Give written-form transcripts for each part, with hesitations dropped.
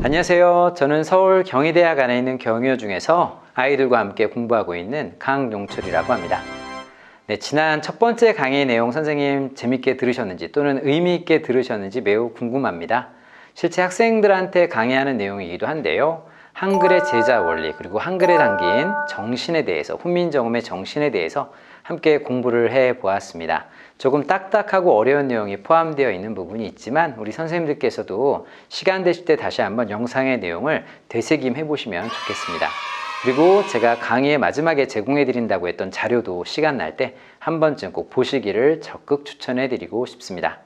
안녕하세요. 저는 서울 경희대학 안에 있는 경유 중에서 아이들과 함께 공부하고 있는 강용철이라고 합니다. 네, 지난 첫 번째 강의 내용 선생님 재밌게 들으셨는지 또는 의미 있게 들으셨는지 매우 궁금합니다. 실제 학생들한테 강의하는 내용이기도 한데요. 한글의 제자 원리 그리고 한글에 담긴 정신에 대해서, 훈민정음의 정신에 대해서 함께 공부를 해보았습니다. 조금 딱딱하고 어려운 내용이 포함되어 있는 부분이 있지만 우리 선생님들께서도 시간 되실 때 다시 한번 영상의 내용을 되새김해 보시면 좋겠습니다. 그리고 제가 강의의 마지막에 제공해 드린다고 했던 자료도 시간 날 때 한 번쯤 꼭 보시기를 적극 추천해 드리고 싶습니다.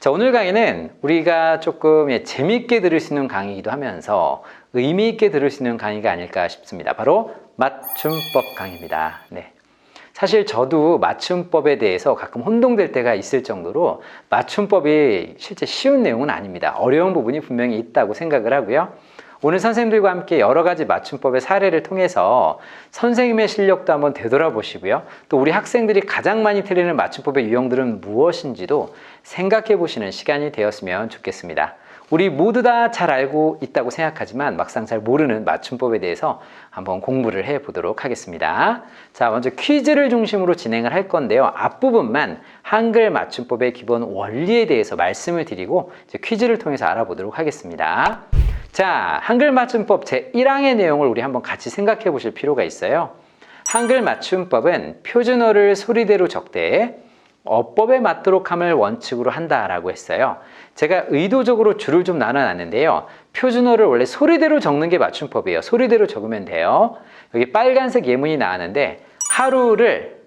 자, 오늘 강의는 우리가 조금 재미있게 들을 수 있는 강의이기도 하면서 의미 있게 들을 수 있는 강의가 아닐까 싶습니다. 바로 맞춤법 강의입니다. 네. 사실 저도 맞춤법에 대해서 가끔 혼동될 때가 있을 정도로 맞춤법이 실제 쉬운 내용은 아닙니다. 어려운 부분이 분명히 있다고 생각을 하고요. 오늘 선생님들과 함께 여러 가지 맞춤법의 사례를 통해서 선생님의 실력도 한번 되돌아보시고요. 또 우리 학생들이 가장 많이 틀리는 맞춤법의 유형들은 무엇인지도 생각해 보시는 시간이 되었으면 좋겠습니다. 우리 모두 다 잘 알고 있다고 생각하지만 막상 잘 모르는 맞춤법에 대해서 한번 공부를 해 보도록 하겠습니다. 자, 먼저 퀴즈를 중심으로 진행을 할 건데요. 앞부분만 한글 맞춤법의 기본 원리에 대해서 말씀을 드리고 이제 퀴즈를 통해서 알아보도록 하겠습니다. 자, 한글 맞춤법 제1항의 내용을 우리 한번 같이 생각해 보실 필요가 있어요. 한글 맞춤법은 표준어를 소리대로 적되 어법에 맞도록 함을 원칙으로 한다라고 했어요. 제가 의도적으로 줄을 좀 나눠놨는데요. 표준어를 원래 소리대로 적는 게 맞춤법이에요. 소리대로 적으면 돼요. 여기 빨간색 예문이 나왔는데 하루를,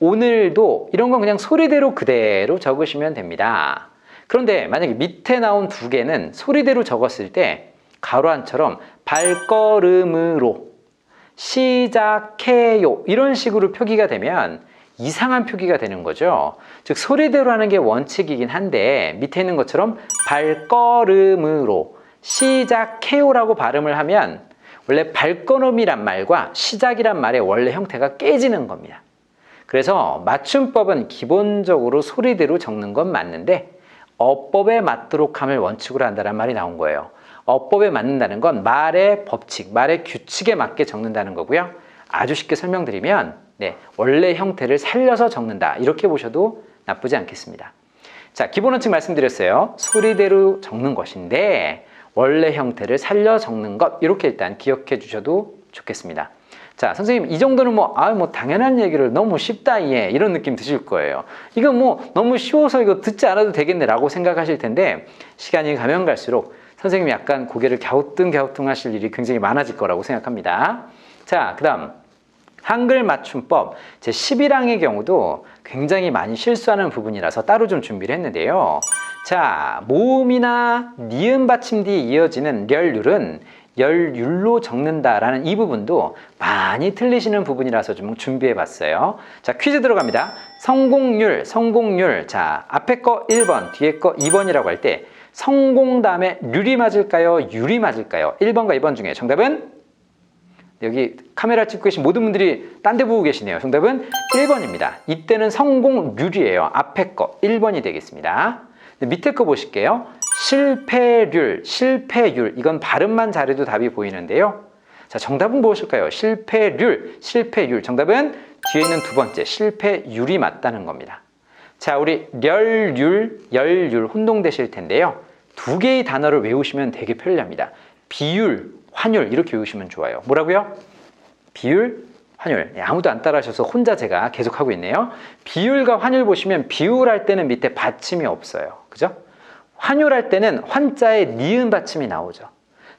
오늘도 이런 건 그냥 소리대로 그대로 적으시면 됩니다. 그런데 만약에 밑에 나온 두 개는 소리대로 적었을 때 가로 안처럼 발걸음으로 시작해요 이런 식으로 표기가 되면 이상한 표기가 되는 거죠. 즉 소리대로 하는 게 원칙이긴 한데 밑에 있는 것처럼 발걸음으로 시작해요라고 발음을 하면 원래 발걸음이란 말과 시작이란 말의 원래 형태가 깨지는 겁니다. 그래서 맞춤법은 기본적으로 소리대로 적는 건 맞는데 어법에 맞도록 함을 원칙으로 한다는 말이 나온 거예요. 어법에 맞는다는 건 말의 법칙, 말의 규칙에 맞게 적는다는 거고요. 아주 쉽게 설명드리면 원래 형태를 살려서 적는다 이렇게 보셔도 나쁘지 않겠습니다. 자, 기본 원칙 말씀드렸어요. 소리대로 적는 것인데 원래 형태를 살려 적는 것 이렇게 일단 기억해 주셔도 좋겠습니다. 자, 선생님 이 정도는 뭐 당연한 얘기를 너무 쉽다 이런 느낌 드실 거예요. 이거 뭐 너무 쉬워서 이거 듣지 않아도 되겠네 라고 생각하실 텐데 시간이 가면 갈수록 선생님이 약간 고개를 갸우뚱 하실 일이 굉장히 많아질 거라고 생각합니다. 자, 그 다음 한글 맞춤법 제11항의 경우도 굉장히 많이 실수하는 부분이라서 따로 좀 준비를 했는데요. 자, 모음이나 니은 받침 뒤에 이어지는 렬율은 열율로 적는다라는 이 부분도 많이 틀리시는 부분이라서 좀 준비해 봤어요. 자, 퀴즈 들어갑니다. 성공률. 자, 앞에 거 1번, 뒤에 거 2번이라고 할 때 성공 다음에 률이 맞을까요? 율이 맞을까요? 1번과 2번 중에 정답은 여기 카메라 찍고 계신 모든 분들이 딴 데 보고 계시네요. 정답은 1번입니다. 이때는 성공률이에요. 앞에 거 1번이 되겠습니다. 밑에 거 보실게요. 실패율. 이건 발음만 잘해도 답이 보이는데요. 자, 정답은 무엇일까요? 실패율. 정답은 뒤에 있는 두 번째 실패율이 맞다는 겁니다. 자, 우리 열율 혼동되실 텐데요. 두 개의 단어를 외우시면 되게 편리합니다. 비율, 환율 이렇게 외우시면 좋아요. 뭐라고요? 비율, 환율. 아무도 안 따라하셔서 혼자 제가 계속 하고 있네요. 비율과 환율 보시면 비율할 때는 밑에 받침이 없어요. 그죠? 환율할 때는 환자에 니은 받침이 나오죠.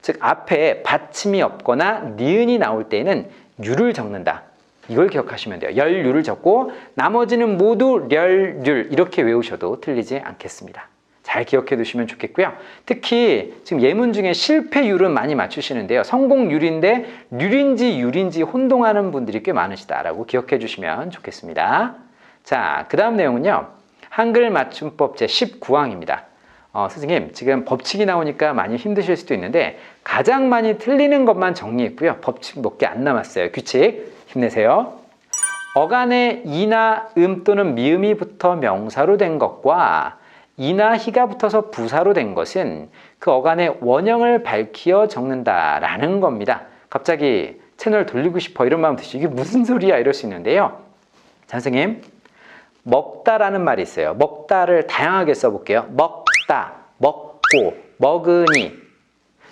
즉 앞에 받침이 없거나 니은이 나올 때에는 율을 적는다. 이걸 기억하시면 돼요. 열율을 적고 나머지는 모두 렬율 이렇게 외우셔도 틀리지 않겠습니다. 잘 기억해 두시면 좋겠고요. 특히 지금 예문 중에 실패율은 많이 맞추시는데요. 성공률인데 률인지 율인지 혼동하는 분들이 꽤 많으시다라고 기억해 주시면 좋겠습니다. 자, 그 다음 내용은요. 한글 맞춤법 제19항입니다. 선생님 지금 법칙이 나오니까 많이 힘드실 수도 있는데 가장 많이 틀리는 것만 정리했고요. 법칙 몇 개 안 남았어요. 규칙 힘내세요. 어간에 이나 또는 미음이 붙어 명사로 된 것과 이나 희가 붙어서 부사로 된 것은 그 어간의 원형을 밝히어 적는다라는 겁니다. 갑자기 채널 돌리고 싶어 이런 마음 드시죠. 이게 무슨 소리야 이럴 수 있는데요. 자, 선생님, 먹다라는 말이 있어요. 먹다를 다양하게 써볼게요. 먹다, 먹고, 먹으니.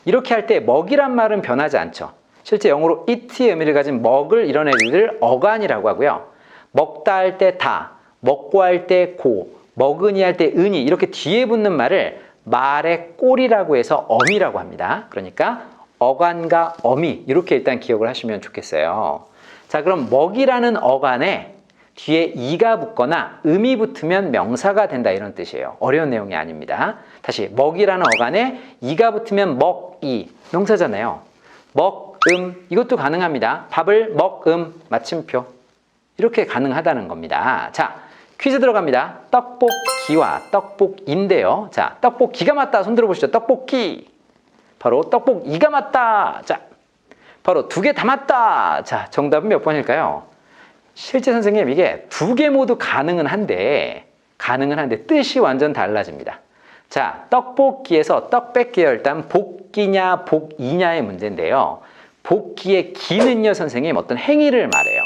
이렇게 할 때 먹이란 말은 변하지 않죠. 실제 영어로 eat의 의미를 가진 먹을 이런 애들을 어간이라고 하고요. 먹다 할 때 다, 먹고 할 때 고, 먹으니 할 때 은이 이렇게 뒤에 붙는 말을 말의 꼬리라고 해서 어미라고 합니다. 그러니까 어간과 어미 이렇게 일단 기억을 하시면 좋겠어요. 자, 그럼 먹이라는 어간에 뒤에 이가 붙거나 음이 붙으면 명사가 된다 이런 뜻이에요. 어려운 내용이 아닙니다. 다시 먹이라는 어간에 이가 붙으면 먹이 명사잖아요. 먹음 이것도 가능합니다. 밥을 먹음 마침표 이렇게 가능하다는 겁니다. 자, 퀴즈 들어갑니다. 떡볶이와 떡볶인데요. 자, 떡볶이가 맞다. 손 들어보시죠. 떡볶이. 바로 떡볶이가 맞다. 자, 바로 두 개 다 맞다. 자, 정답은 몇 번일까요? 실제 선생님 이게 두 개 모두 가능은 한데 뜻이 완전 달라집니다. 자, 떡볶이에서 떡 뺄게요. 일단 복기냐 복이냐의 문제인데요. 복기의 기는요, 선생님 어떤 행위를 말해요.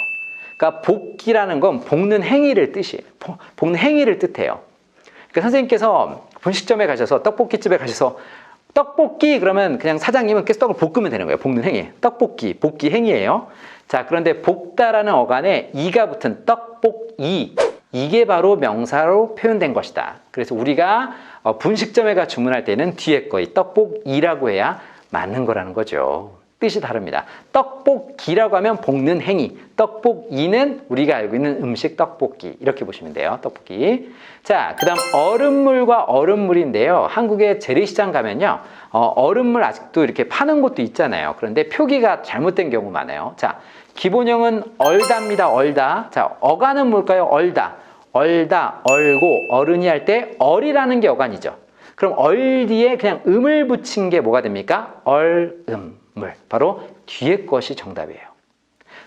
그러니까 복기라는 건 볶는 행위를 볶는 행위를 뜻해요. 그러니까 선생님께서 분식점에 가셔서 떡볶이집에 가셔서 떡볶이 그러면 그냥 사장님은 계속 떡을 볶으면 되는 거예요. 볶는 행위. 떡볶이, 볶기 행위예요. 자, 그런데 볶다라는 어간에 이가 붙은 떡볶이 이게 바로 명사로 표현된 것이다. 그래서 우리가 분식점에 가 주문할 때는 뒤에 거 이 떡볶이라고 해야 맞는 거라는 거죠. 뜻이 다릅니다. 떡볶이라고 하면 볶는 행위, 떡볶이는 우리가 알고 있는 음식 떡볶이 이렇게 보시면 돼요. 떡볶이. 자, 그 다음 얼음물과 얼음물인데요. 한국의 재래시장 가면요, 얼음물 아직도 이렇게 파는 곳도 있잖아요. 그런데 표기가 잘못된 경우 많아요. 자, 기본형은 얼다입니다. 얼다. 자, 어간은 뭘까요? 얼다. 얼다, 얼고, 어른이 할 때 얼이라는 게 어간이죠. 그럼 얼 뒤에 그냥 음을 붙인 게 뭐가 됩니까? 얼음물. 바로 뒤에 것이 정답이에요.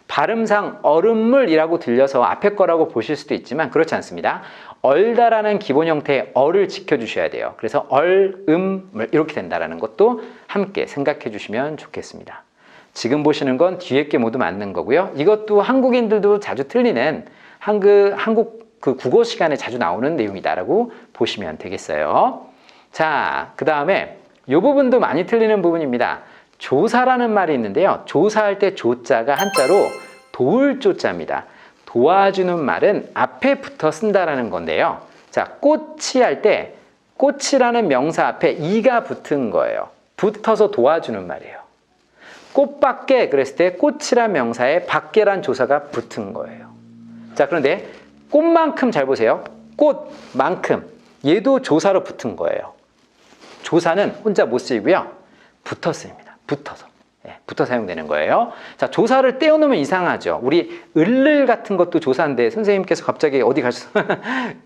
발음상 얼음물이라고 들려서 앞에 거라고 보실 수도 있지만 그렇지 않습니다. 얼다라는 기본 형태의 얼을 지켜주셔야 돼요. 그래서 얼음물 이렇게 된다는 것도 함께 생각해 주시면 좋겠습니다. 지금 보시는 건 뒤에 게 모두 맞는 거고요. 이것도 한국인들도 자주 틀리는 한국 그 국어 시간에 자주 나오는 내용이다라고 보시면 되겠어요. 자, 그 다음에 이 부분도 많이 틀리는 부분입니다. 조사라는 말이 있는데요. 조사할 때 조자가 한자로 도울 조자입니다. 도와주는 말은 앞에 붙어 쓴다라는 건데요. 자, 꽃이 할 때 꽃이라는 명사 앞에 이가 붙은 거예요. 붙어서 도와주는 말이에요. 꽃밖에 그랬을 때 꽃이란 명사에 밖에란 조사가 붙은 거예요. 자, 그런데 꽃만큼 잘 보세요. 꽃만큼 얘도 조사로 붙은 거예요. 조사는 혼자 못 쓰이고요. 붙어 쓰입니다. 붙어서. 네, 붙어 사용되는 거예요. 자, 조사를 떼어놓으면 이상하죠. 우리 을을 같은 것도 조사인데 선생님께서 갑자기 어디 가셔서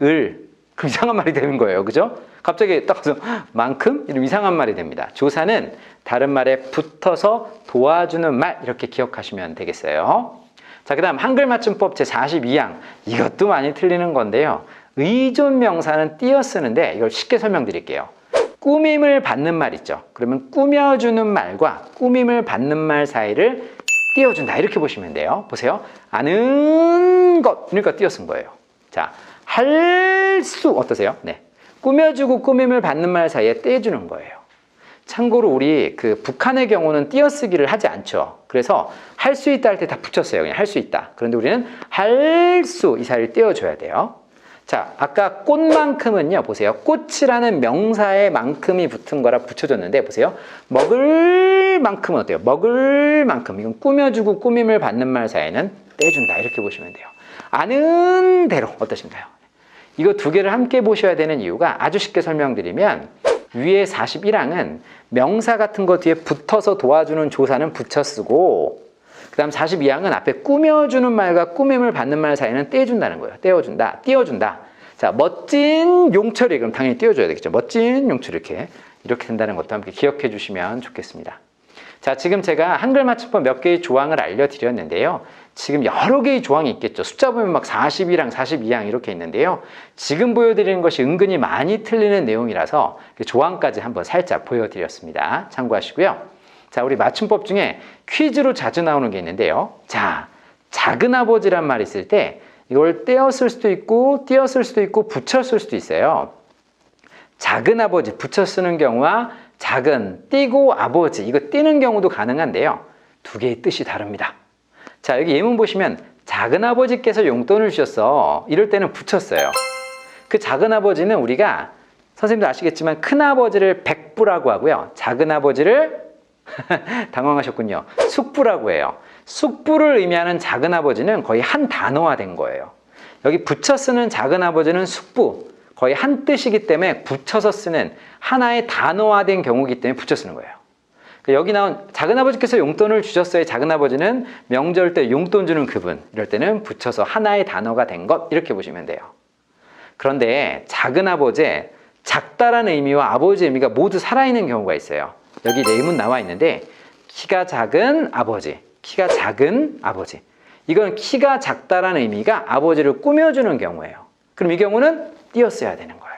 을 그럼 이상한 말이 되는 거예요. 그죠? 갑자기 딱 가서 만큼 이런 이상한 말이 됩니다. 조사는 다른 말에 붙어서 도와주는 말 이렇게 기억하시면 되겠어요. 자, 그 다음 한글 맞춤법 제42항 이것도 많이 틀리는 건데요. 의존 명사는 띄어 쓰는데 이걸 쉽게 설명드릴게요. 꾸밈을 받는 말 있죠. 그러면 꾸며주는 말과 꾸밈을 받는 말 사이를 띄워준다 이렇게 보시면 돼요. 보세요. 아는 것 그러니까 띄어 쓴 거예요. 자, 할 수 어떠세요? 네, 꾸며주고 꾸밈을 받는 말 사이에 떼주는 거예요. 참고로 우리 그 북한의 경우는 띄어쓰기를 하지 않죠. 그래서 할 수 있다 할 때 다 붙였어요. 그냥 할 수 있다. 그런데 우리는 할 수 이 사이를 떼어줘야 돼요. 자, 아까 꽃만큼은요, 보세요. 꽃이라는 명사에 만큼이 붙은 거라 붙여줬는데, 보세요. 먹을 만큼은 어때요? 먹을 만큼. 이건 꾸며주고 꾸밈을 받는 말 사이에는 떼준다. 이렇게 보시면 돼요. 아는 대로 어떠신가요? 이거 두 개를 함께 보셔야 되는 이유가 아주 쉽게 설명드리면, 위에 41항은 명사 같은 거 뒤에 붙어서 도와주는 조사는 붙여 쓰고, 그 다음 42항은 앞에 꾸며주는 말과 꾸밈을 받는 말 사이는 떼준다는 거예요. 떼어준다, 띄워준다. 자, 멋진 용철이 그럼 당연히 띄워줘야 되겠죠. 멋진 용철 이렇게 된다는 것도 함께 기억해 주시면 좋겠습니다. 자, 지금 제가 한글 맞춤법 몇 개의 조항을 알려드렸는데요. 지금 여러 개의 조항이 있겠죠. 숫자 보면 막 42랑 42항 이렇게 있는데요. 지금 보여드리는 것이 은근히 많이 틀리는 내용이라서 조항까지 한번 살짝 보여드렸습니다. 참고하시고요. 자, 우리 맞춤법 중에 퀴즈로 자주 나오는 게 있는데요. 자, 작은아버지란 말이 있을 때 이걸 떼었을 수도 있고 띄었을 수도 있고 붙였을 수도 있어요. 작은아버지 붙여 쓰는 경우와 작은 띄고 아버지 이거 띄는 경우도 가능한데요. 두 개의 뜻이 다릅니다. 자, 여기 예문 보시면 작은아버지께서 용돈을 주셨어. 이럴 때는 붙였어요. 그 작은아버지는 우리가 선생님도 아시겠지만 큰아버지를 백부라고 하고요. 작은아버지를 당황하셨군요. 숙부라고 해요. 숙부를 의미하는 작은아버지는 거의 한 단어화된 거예요. 여기 붙여 쓰는 작은아버지는 숙부, 거의 한 뜻이기 때문에 붙여서 쓰는 하나의 단어화된 경우이기 때문에 붙여 쓰는 거예요. 여기 나온 작은아버지께서 용돈을 주셨어요. 작은아버지는 명절 때 용돈 주는 그분, 이럴 때는 붙여서 하나의 단어가 된 것 이렇게 보시면 돼요. 그런데 작은아버지, 작다라는 의미와 아버지의 의미가 모두 살아있는 경우가 있어요. 여기 예문 나와 있는데 키가 작은 아버지, 키가 작은 아버지. 이건 키가 작다라는 의미가 아버지를 꾸며주는 경우예요. 그럼 이 경우는 띄었어야 되는 거예요.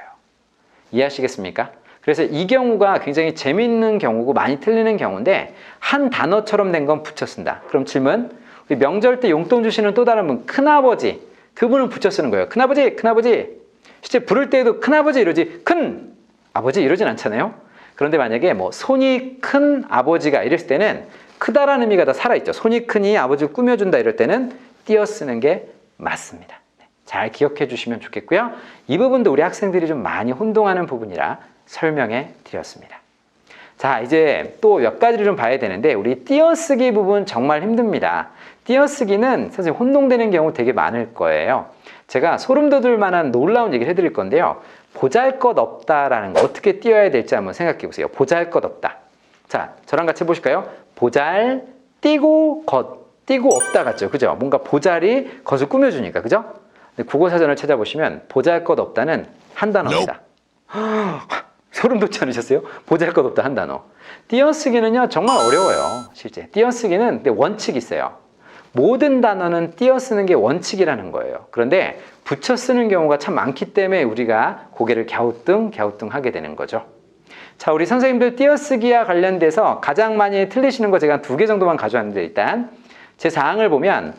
이해하시겠습니까? 그래서 이 경우가 굉장히 재미있는 경우고 많이 틀리는 경우인데 한 단어처럼 된 건 붙여 쓴다. 그럼 질문, 우리 명절 때 용돈 주시는 또 다른 분, 큰아버지. 그분은 붙여 쓰는 거예요. 큰아버지, 큰아버지. 실제 부를 때에도 큰아버지 이러지 큰 아버지 이러진 않잖아요. 그런데 만약에 뭐 손이 큰 아버지가 이랬을 때는 크다라는 의미가 다 살아있죠. 손이 크니 아버지를 꾸며준다 이럴 때는 띄어 쓰는 게 맞습니다. 잘 기억해 주시면 좋겠고요. 이 부분도 우리 학생들이 좀 많이 혼동하는 부분이라 설명해 드렸습니다. 자, 이제 또 몇 가지를 좀 봐야 되는데 우리 띄어쓰기 부분 정말 힘듭니다. 띄어쓰기는 사실 혼동되는 경우 되게 많을 거예요. 제가 소름 돋을 만한 놀라운 얘기를 해드릴 건데요. 보잘것없다라는 거 어떻게 띄어야 될지 한번 생각해 보세요. 보잘것없다. 자, 저랑 같이 해보실까요? 보잘, 띄고 것, 띄고 없다 같죠? 그죠? 뭔가 보잘이 것을 꾸며주니까, 그죠? 국어사전을 찾아보시면 보잘것없다는 한 단어입니다. 소름 돋지 않으셨어요? 보잘것없다 한 단어. 띄어쓰기는요 정말 어려워요. 실제 띄어쓰기는 원칙이 있어요. 모든 단어는 띄어쓰는 게 원칙이라는 거예요. 그런데 붙여 쓰는 경우가 참 많기 때문에 우리가 고개를 갸우뚱하게 되는 거죠. 자, 우리 선생님들 띄어쓰기와 관련돼서 가장 많이 틀리시는 거 제가 2개 정도만 가져왔는데 일단 제 사항을 보면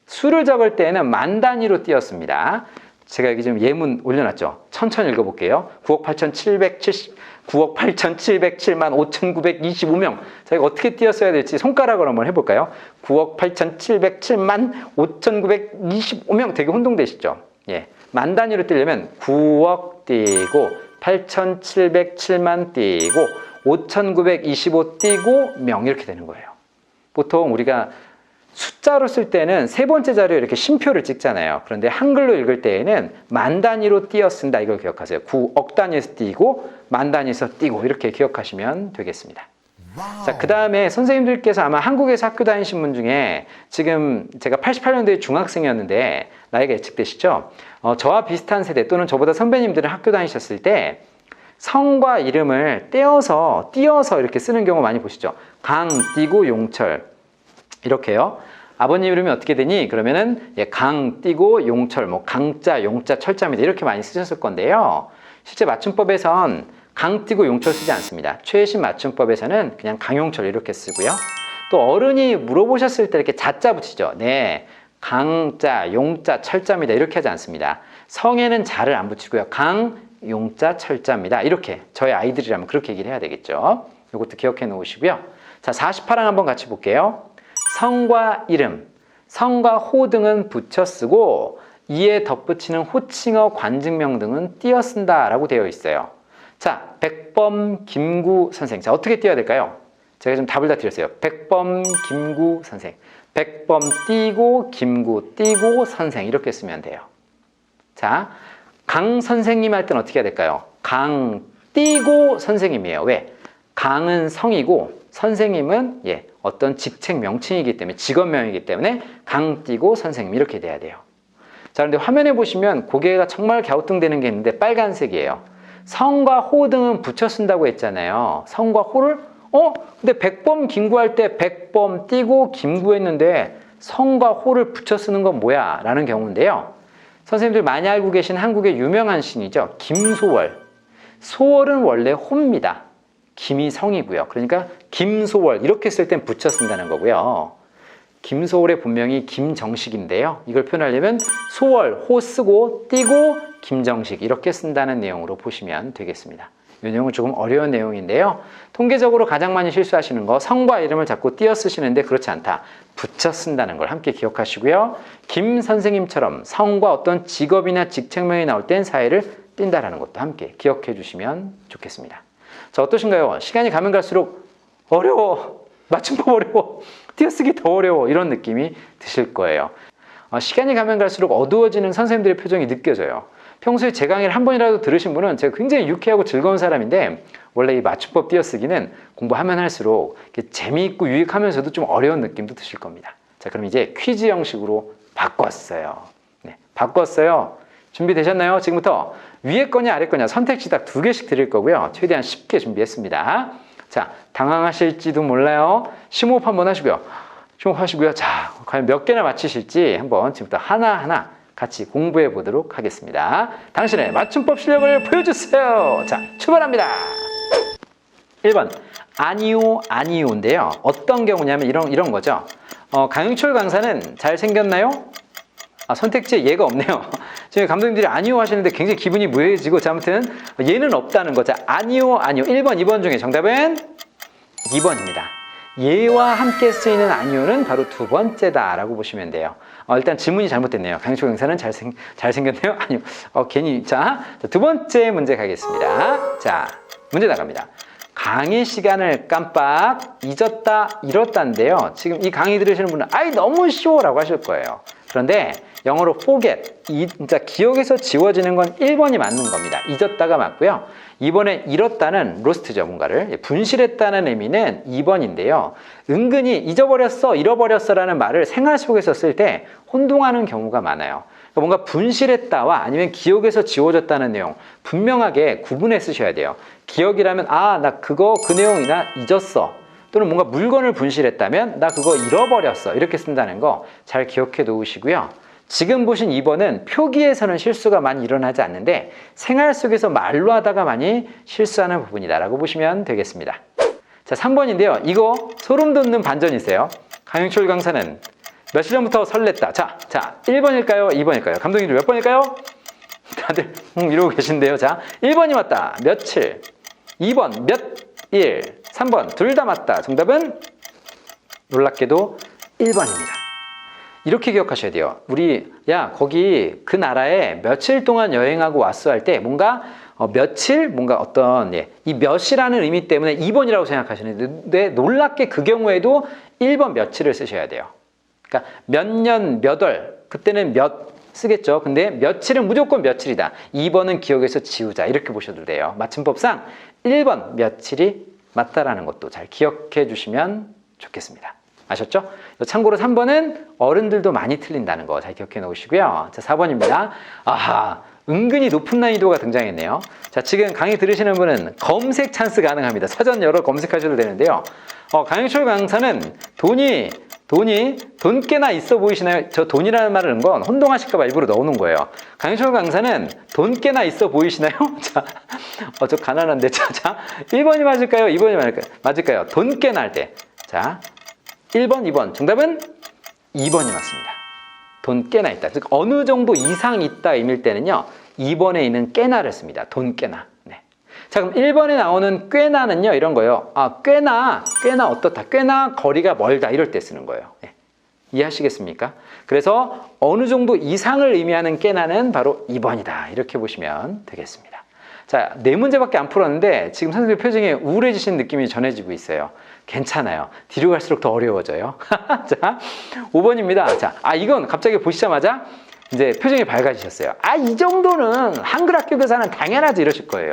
수를 적을 때에는 만 단위로 띄었습니다. 제가 여기 지금 예문 올려놨죠. 천천히 읽어볼게요. 9억 8,707만 5,925명. 저희가 어떻게 띄었어야 될지 손가락으로 한번 해볼까요? 9억 8,707만 5,925명. 되게 혼동되시죠? 예, 만 단위로 띄려면 9억 띄고 8,707만 띄고 5,925 띄고 명 이렇게 되는 거예요. 보통 우리가 숫자로 쓸 때는 세 번째 자리에 이렇게 쉼표를 찍잖아요. 그런데 한글로 읽을 때에는 만 단위로 띄어 쓴다. 이걸 기억하세요. 9억 단위에서 띄고 만 단위에서 띄고 이렇게 기억하시면 되겠습니다. 자, 그 다음에 선생님들께서 아마 한국에서 학교 다니신 분 중에 지금 제가 88년도에 중학생이었는데 나이가 예측되시죠? 저와 비슷한 세대 또는 저보다 선배님들은 학교 다니셨을 때 성과 이름을 띄어서 이렇게 쓰는 경우 많이 보시죠. 강, 띄고 용철 이렇게요. 아버님 이름이 어떻게 되니? 그러면은 강, 띄고 용철, 뭐 강자, 용자, 철자입니다. 이렇게 많이 쓰셨을 건데요. 실제 맞춤법에선 강, 띄고 용철 쓰지 않습니다. 최신 맞춤법에서는 그냥 강용철 이렇게 쓰고요. 또 어른이 물어보셨을 때 이렇게 자자 붙이죠. 네, 강자, 용자, 철자입니다. 이렇게 하지 않습니다. 성에는 자를 안 붙이고요. 강, 용자, 철자입니다. 이렇게 저희 아이들이라면 그렇게 얘기를 해야 되겠죠. 이것도 기억해 놓으시고요. 자, 48항 한번 같이 볼게요. 성과 이름, 성과 호 등은 붙여 쓰고 이에 덧붙이는 호칭어, 관직명 등은 띄어 쓴다라고 되어 있어요. 자, 백범 김구 선생. 자, 어떻게 띄어야 될까요? 제가 좀 답을 다 드렸어요. 백범 김구 선생. 백범 띄고 김구 띄고 선생 이렇게 쓰면 돼요. 자, 강 선생님 할 때는 어떻게 해야 될까요? 강 띄고 선생님이에요. 왜? 강은 성이고 선생님은 어떤 직책 명칭이기 때문에 직업명이기 때문에 강 띄고 선생님 이렇게 돼야 돼요. 자, 그런데 화면에 보시면 고개가 정말 갸우뚱되는 게 있는데 빨간색이에요. 성과 호 등은 붙여 쓴다고 했잖아요. 성과 호를 근데 백범 김구할 때 백범 띄고 김구했는데 성과 호를 붙여 쓰는 건 뭐야? 라는 경우인데요. 선생님들 많이 알고 계신 한국의 유명한 시인이죠. 김소월. 소월은 원래 호입니다. 김이 성이고요. 그러니까 김소월 이렇게 쓸 땐 붙여 쓴다는 거고요. 김소월의 본명이 김정식인데요. 이걸 표현하려면 소월, 호 쓰고 띄고 김정식 이렇게 쓴다는 내용으로 보시면 되겠습니다. 이 내용은 조금 어려운 내용인데요. 통계적으로 가장 많이 실수하시는 거 성과 이름을 자꾸 띄어 쓰시는데 그렇지 않다. 붙여 쓴다는 걸 함께 기억하시고요. 김 선생님처럼 성과 어떤 직업이나 직책명이 나올 땐 사이를 띈다는 것도 함께 기억해 주시면 좋겠습니다. 자, 어떠신가요? 시간이 가면 갈수록 어려워. 맞춤법 어려워. 띄어쓰기 더 어려워. 이런 느낌이 드실 거예요. 시간이 가면 갈수록 어두워지는 선생님들의 표정이 느껴져요. 평소에 제 강의를 한 번이라도 들으신 분은 제가 굉장히 유쾌하고 즐거운 사람인데 원래 이 맞춤법 띄어쓰기는 공부하면 할수록 재미있고 유익하면서도 좀 어려운 느낌도 드실 겁니다. 자, 그럼 이제 퀴즈 형식으로 바꿨어요. 네, 바꿨어요. 준비되셨나요? 지금부터 위에 거냐 아래 거냐 선택지 딱 2개씩 드릴 거고요. 최대한 쉽게 준비했습니다. 자, 당황하실지도 몰라요. 심호흡 한번 하시고요. 심호흡하시고요. 자, 과연 몇 개나 맞히실지 한번 지금부터 하나하나 같이 공부해 보도록 하겠습니다. 당신의 맞춤법 실력을 보여주세요. 자, 출발합니다. 1번 아니요 아니요인데요. 어떤 경우냐면 이런 거죠. 강영철 강사는 잘생겼나요? 선택지에 얘가 없네요. 지금 감독님들이 아니요 하시는데 굉장히 기분이 무해지고 자, 아무튼 얘는 없다는 거죠. 아니요 아니요 1번 2번 중에 정답은 2번입니다. 얘와 함께 쓰이는 아니요는 바로 두 번째다 라고 보시면 돼요. 일단 질문이 잘못됐네요. 강영철 강사는 잘생겼네요? 아니요. 괜히. 자, 두 번째 문제 가겠습니다. 자, 문제 나갑니다. 강의 시간을 깜빡 잊었다 잃었다인데요. 지금 이 강의 들으시는 분은 아이 너무 쉬워 라고 하실 거예요. 그런데 영어로 forget, 진짜 기억에서 지워지는 건 1번이 맞는 겁니다. 잊었다가 맞고요. 2번에 잃었다는 lost죠, 뭔가를. 분실했다는 의미는 2번인데요. 은근히 잊어버렸어, 잃어버렸어라는 말을 생활 속에서 쓸 때 혼동하는 경우가 많아요. 그러니까 뭔가 분실했다와 아니면 기억에서 지워졌다는 내용 분명하게 구분해 쓰셔야 돼요. 기억이라면 나 그 내용이나 잊었어. 또는 뭔가 물건을 분실했다면 나 그거 잃어버렸어. 이렇게 쓴다는 거 잘 기억해 놓으시고요. 지금 보신 2번은 표기에서는 실수가 많이 일어나지 않는데 생활 속에서 말로 하다가 많이 실수하는 부분이다 라고 보시면 되겠습니다. 자, 3번인데요. 이거 소름 돋는 반전이 있어요. 강영철 강사는 며칠 전부터 설렜다. 자, 1번일까요? 2번일까요? 감독님들 몇 번일까요? 다들 이러고 계신데요. 자, 1번이 맞다. 며칠. 2번 몇 일. 3번 둘 다 맞다. 정답은 놀랍게도 1번입니다. 이렇게 기억하셔야 돼요. 거기 그 나라에 며칠 동안 여행하고 왔어 할 때 뭔가 며칠 뭔가 어떤 이 몇이라는 의미 때문에 2번이라고 생각하시는데 놀랍게 그 경우에도 1번 며칠을 쓰셔야 돼요. 그러니까 몇 년 몇 월 그때는 몇 쓰겠죠. 근데 며칠은 무조건 며칠이다. 2번은 기억에서 지우자. 이렇게 보셔도 돼요. 맞춤법상 1번 며칠이 맞다라는 것도 잘 기억해 주시면 좋겠습니다. 아셨죠? 참고로 3번은 어른들도 많이 틀린다는 거 잘 기억해 놓으시고요. 자, 4번입니다. 은근히 높은 난이도가 등장했네요. 자, 지금 강의 들으시는 분은 검색 찬스 가능합니다. 사전 열어 검색하셔도 되는데요. 강영철 강사는 돈 꽤나 있어 보이시나요? 저 돈이라는 말을 넣은 건 혼동하실까 봐 일부러 넣어놓은 거예요. 강영철 강사는 돈 꽤나 있어 보이시나요? 자, 저 가난한데. 자, 1번이 맞을까요? 2번이 맞을까요? 돈 꽤나 할 때. 자, 1번, 2번. 정답은 2번이 맞습니다. 돈 꽤나 있다. 즉, 어느 정도 이상 있다 임일 때는요, 2번에 있는 꽤나를 씁니다. 돈 꽤나. 네. 자, 그럼 1번에 나오는 꽤나는요, 이런 거예요. 꽤나 어떻다. 꽤나 거리가 멀다. 이럴 때 쓰는 거예요. 네. 이해하시겠습니까? 그래서 어느 정도 이상을 의미하는 꽤나는 바로 2번이다. 이렇게 보시면 되겠습니다. 자, 4문제밖에 안 풀었는데 지금 선생님 표정에 우울해지신 느낌이 전해지고 있어요. 괜찮아요. 뒤로 갈수록 더 어려워져요. 자, 5번입니다. 자, 이건 갑자기 보시자마자 이제 표정이 밝아지셨어요. 이 정도는 한글 학교 교사는 당연하지 이러실 거예요.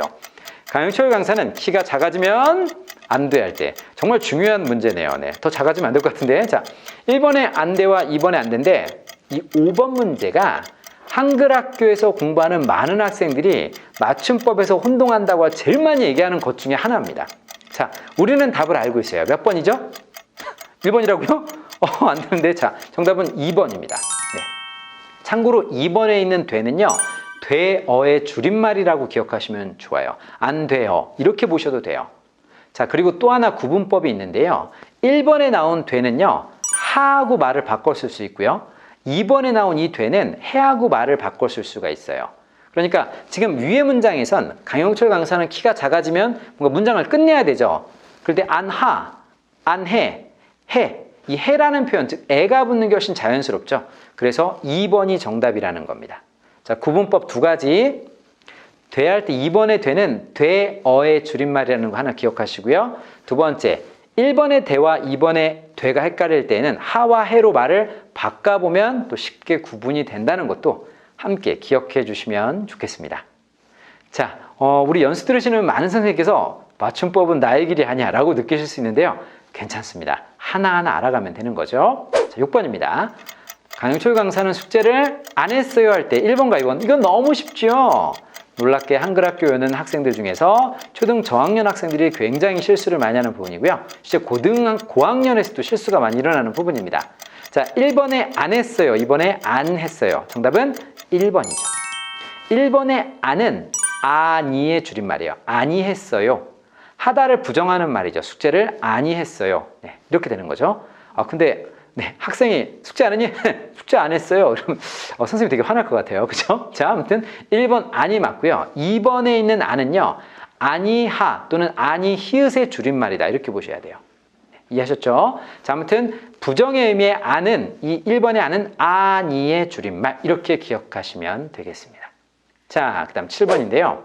강영철 강사는 키가 작아지면 안 돼 할 때 정말 중요한 문제네요. 네, 더 작아지면 안 될 것 같은데. 자, 1번의 안 돼와 2번의 안 된데 이 5번 문제가 한글 학교에서 공부하는 많은 학생들이 맞춤법에서 혼동한다고 제일 많이 얘기하는 것 중에 하나입니다. 자, 우리는 답을 알고 있어요. 몇 번이죠? 1번이라고요? 안 되는데. 자, 정답은 2번입니다. 네. 참고로 2번에 있는 되는요, 되어의 줄임말이라고 기억하시면 좋아요. 안 돼요. 이렇게 보셔도 돼요. 자, 그리고 또 하나 구분법이 있는데요. 1번에 나온 되는요, 하하고 말을 바꿔 쓸 수 있고요. 2번에 나온 이 되는 해하고 말을 바꿔 쓸 수가 있어요. 그러니까 지금 위의 문장에선 강영철 강사는 키가 작아지면 뭔가 문장을 끝내야 되죠. 그럴 때 안하, 안해, 해. 이 해라는 표현, 즉 애가 붙는 게 훨씬 자연스럽죠. 그래서 2번이 정답이라는 겁니다. 자, 구분법 두 가지. 돼할 때 2번에 되는 되어의 줄임말이라는 거 하나 기억하시고요. 두 번째, 1번의 대와 2번의 되가 헷갈릴 때는 하와 해로 말을 바꿔보면 또 쉽게 구분이 된다는 것도 함께 기억해 주시면 좋겠습니다. 자, 우리 연습 들으시는 많은 선생님께서 맞춤법은 나의 길이 아니야 라고 느끼실 수 있는데요. 괜찮습니다. 하나하나 알아가면 되는 거죠. 자, 6번입니다. 강영철 강사는 숙제를 안 했어요 할 때 1번과 2번, 이건 너무 쉽죠? 놀랍게 한글학교 여는 학생들 중에서 초등 저학년 학생들이 굉장히 실수를 많이 하는 부분이고요. 실제 고학년에서도 실수가 많이 일어나는 부분입니다. 자, 1번에 안 했어요, 2번에 안 했어요. 정답은 1번이죠. 1번의 안은 아니의 줄임말이에요. 아니 했어요. 하다를 부정하는 말이죠. 숙제를 아니 했어요. 네, 이렇게 되는 거죠. 근데 네, 학생이 숙제 안 했니? 숙제 안 했어요. 그럼 선생님 되게 화날 것 같아요. 그죠? 자, 아무튼 1번 아니 맞고요. 2번에 있는 안은요, 아니하 또는 아니 히읗의 줄임말이다. 이렇게 보셔야 돼요. 네, 이해하셨죠? 자, 아무튼 부정의 의미의 안은, 이 1번의 안은 아니의 줄임말. 이렇게 기억하시면 되겠습니다. 자, 그 다음 7번인데요.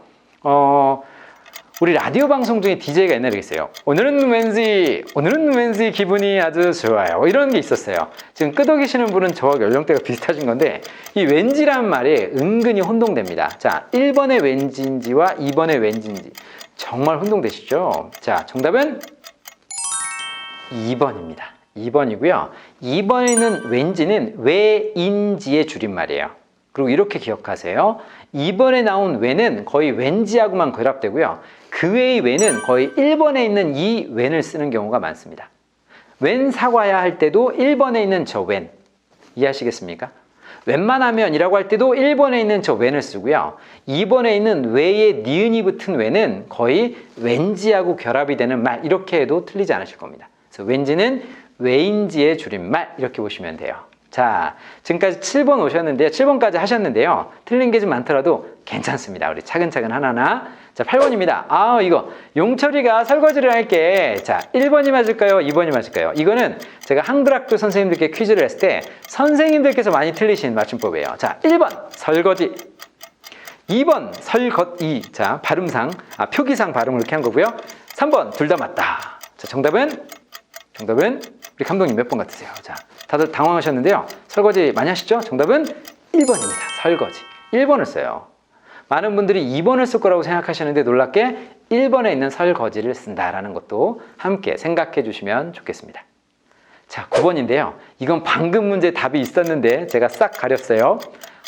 우리 라디오 방송 중에 DJ가 옛날에 그랬어요. 오늘은 왠지 기분이 아주 좋아요. 이런 게 있었어요. 지금 끄덕이시는 분은 저와 연령대가 비슷하신 건데, 이 왠지란 말이 은근히 혼동됩니다. 자, 1번의 왠지인지와 2번의 왠지인지 정말 혼동되시죠? 자, 정답은 2번입니다. 2번이고요. 2번에는 왠지는 왜인지의 줄임말이에요. 그리고 이렇게 기억하세요. 2번에 나온 왜는 거의 왠지하고만 결합되고요. 그 외의 왜는 거의 1번에 있는 이 when을 쓰는 경우가 많습니다. 웬 사과야 할 때도 1번에 있는 저 when. 이해하시겠습니까? 웬만하면이라고 할 때도 1번에 있는 저 when을 쓰고요. 2번에 있는 왜에 니은이 붙은 when은 거의 왠지하고 결합이 되는 말. 이렇게 해도 틀리지 않으실 겁니다. 그래서 왠지는 왜인지의 줄임말. 이렇게 보시면 돼요. 자, 지금까지 7번 오셨는데요. 7번까지 하셨는데요. 틀린 게 좀 많더라도 괜찮습니다. 우리 차근차근 하나하나. 자, 8번입니다. 이거 용철이가 설거지를 할게. 자, 1번이 맞을까요? 2번이 맞을까요? 이거는 제가 한글학교 선생님들께 퀴즈를 했을 때 선생님들께서 많이 틀리신 맞춤법이에요. 자, 1번 설거지, 2번 설거이. 자, 발음상, 표기상 발음을 이렇게 한 거고요. 3번 둘 다 맞다. 자, 정답은 우리 감독님 몇 번 같으세요? 자, 다들 당황하셨는데요. 설거지 많이 하시죠? 정답은 1번입니다. 설거지. 1번을 써요. 많은 분들이 2번을 쓸 거라고 생각하시는데 놀랍게 1번에 있는 설거지를 쓴다라는 것도 함께 생각해 주시면 좋겠습니다. 자, 9번인데요. 이건 방금 문제 답이 있었는데 제가 싹 가렸어요.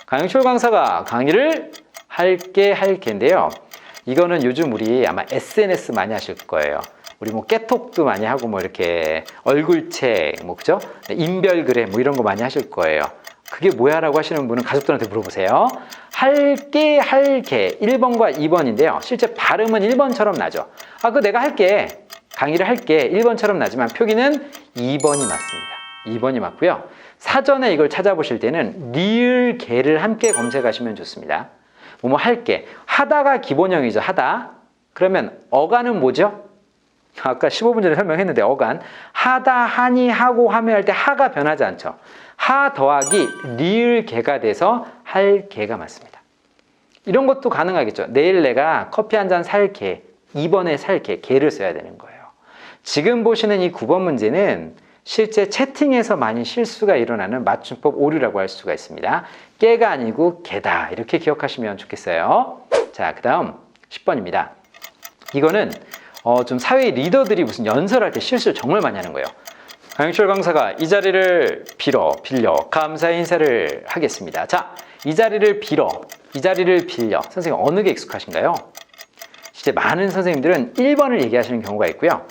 강영철 강사가 강의를 할게인데요. 이거는 요즘 우리 아마 SNS 많이 하실 거예요. 우리 깨톡도 많이 하고 이렇게 얼굴책, 그죠? 인별그램 이런 거 많이 하실 거예요. 그게 뭐야? 라고 하시는 분은 가족들한테 물어보세요. 할게 1번과 2번인데요. 실제 발음은 1번처럼 나죠. 그거 내가 할게. 강의를 할게. 1번처럼 나지만 표기는 2번이 맞습니다. 2번이 맞고요. 사전에 이걸 찾아보실 때는 리을 게를 함께 검색하시면 좋습니다. 할게. 하다가 기본형이죠. 하다. 그러면 어간은 뭐죠? 아까 15분 전에 설명했는데 어간. 하다, 하니, 하고, 하며 할 때 하가 변하지 않죠. 하 더하기 리을 개가 돼서 할 개가 맞습니다. 이런 것도 가능하겠죠. 내일 내가 커피 한 잔 살게. 2번에 살게. 개를 써야 되는 거예요. 지금 보시는 이 9번 문제는 실제 채팅에서 많이 실수가 일어나는 맞춤법 오류라고 할 수가 있습니다. 깨가 아니고 개다. 이렇게 기억하시면 좋겠어요. 자, 그 다음 10번입니다. 이거는 좀 사회 리더들이 무슨 연설할 때 실수를 정말 많이 하는 거예요. 강영철 강사가 이 자리를 빌려 감사 인사를 하겠습니다. 자, 이 자리를 빌려. 선생님 어느 게 익숙하신가요? 실제 많은 선생님들은 1번을 얘기하시는 경우가 있고요.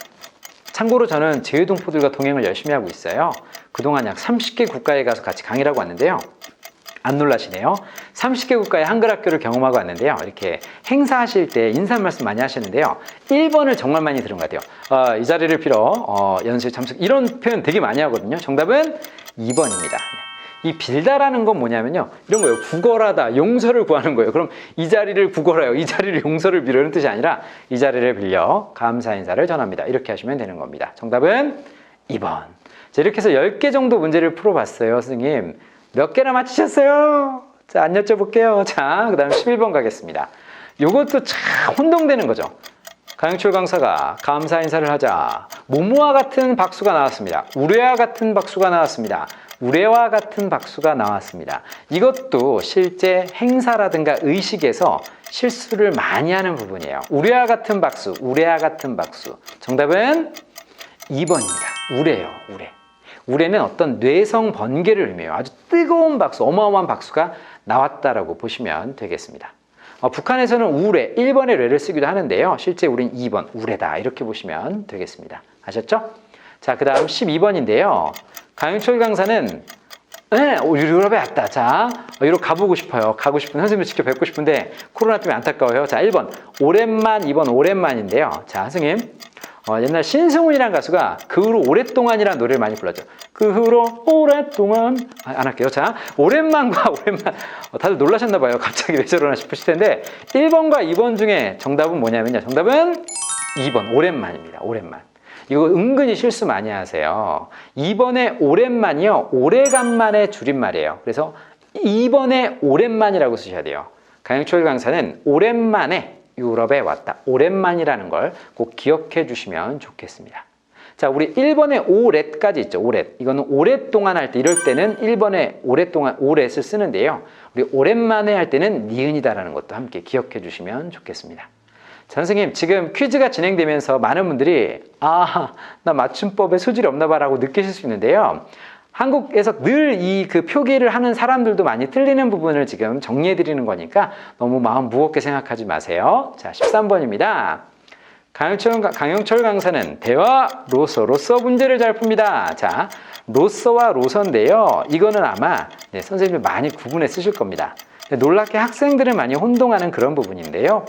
참고로 저는 제휴동포들과 동행을 열심히 하고 있어요. 그동안 약 30개 국가에 가서 같이 강의를 하고 왔는데요. 안 놀라시네요. 30개 국가의 한글 학교를 경험하고 왔는데요. 이렇게 행사하실 때 인사 말씀 많이 하시는데요. 1번을 정말 많이 들은 것 같아요. 이 자리를 빌어 연수에 참석, 이런 표현 되게 많이 하거든요. 정답은 2번입니다. 이 빌다라는 건 뭐냐면요, 이런 거예요. 구걸하다, 용서를 구하는 거예요. 그럼 이 자리를 구걸해요, 이 자리를 용서를 빌어, 이런 뜻이 아니라 이 자리를 빌려 감사 인사를 전합니다. 이렇게 하시면 되는 겁니다. 정답은 2번. 자, 이렇게 해서 10개 정도 문제를 풀어봤어요. 선생님 몇 개나 맞히셨어요? 자, 안 여쭤볼게요. 자, 그 다음 11번 가겠습니다. 요것도 참 혼동되는 거죠. 강영철 강사가 감사 인사를 하자, 뭐뭐와 같은 박수가 나왔습니다. 우레와 같은 박수가 나왔습니다. 우레와 같은 박수가 나왔습니다. 이것도 실제 행사라든가 의식에서 실수를 많이 하는 부분이에요. 우레와 같은 박수, 우레와 같은 박수. 정답은 2번입니다. 우레요, 우레. 우레는 어떤 뇌성 번개를 의미해요. 아주 뜨거운 박수, 어마어마한 박수가 나왔다라고 보시면 되겠습니다. 북한에서는 우레, 1번의 레를 쓰기도 하는데요. 실제 우린 2번, 우레다, 이렇게 보시면 되겠습니다. 아셨죠? 자, 그 다음 12번인데요. 강윤철 강사는 유럽에 왔다. 자, 유럽 가보고 싶어요. 가고 싶은 선생님을 직접 뵙고 싶은데 코로나 때문에 안타까워요. 자, 1번 오랜만, 2번 오랜만인데요. 자, 선생님, 옛날 신승훈이라는 가수가 그 후로 오랫동안이라는 노래를 많이 불렀죠. 그 후로 오랫동안, 안 할게요. 자, 오랜만과 오랜만, 다들 놀라셨나 봐요. 갑자기 왜 저러나 싶으실 텐데 1번과 2번 중에 정답은 뭐냐면요, 정답은 2번 오랜만입니다. 오랜만. 이거 은근히 실수 많이 하세요. 2번의 오랜만이요, 오래간만의 줄임말이에요. 그래서 2번의 오랜만이라고 쓰셔야 돼요. 강영철 강사는 오랜만에 유럽에 왔다. 오랜만이라는 걸 꼭 기억해 주시면 좋겠습니다. 자, 우리 1번에 오랫까지 있죠. 오랫. 이거는 오랫동안 할 때, 이럴 때는 1번에 오랫동안, 오랫을 쓰는데요. 우리 오랜만에 할 때는 니은이다라는 것도 함께 기억해 주시면 좋겠습니다. 선생님, 지금 퀴즈가 진행되면서 많은 분들이 나 맞춤법에 소질이 없나 봐라고 느끼실 수 있는데요. 한국에서 늘 이 그 표기를 하는 사람들도 많이 틀리는 부분을 지금 정리해 드리는 거니까 너무 마음 무겁게 생각하지 마세요. 자, 13번입니다. 강영철 강사는 대화로서 문제를 잘 풉니다. 자, 로서와 로서인데요. 이거는 아마 선생님이 많이 구분해 쓰실 겁니다. 놀랍게 학생들은 많이 혼동하는 그런 부분인데요.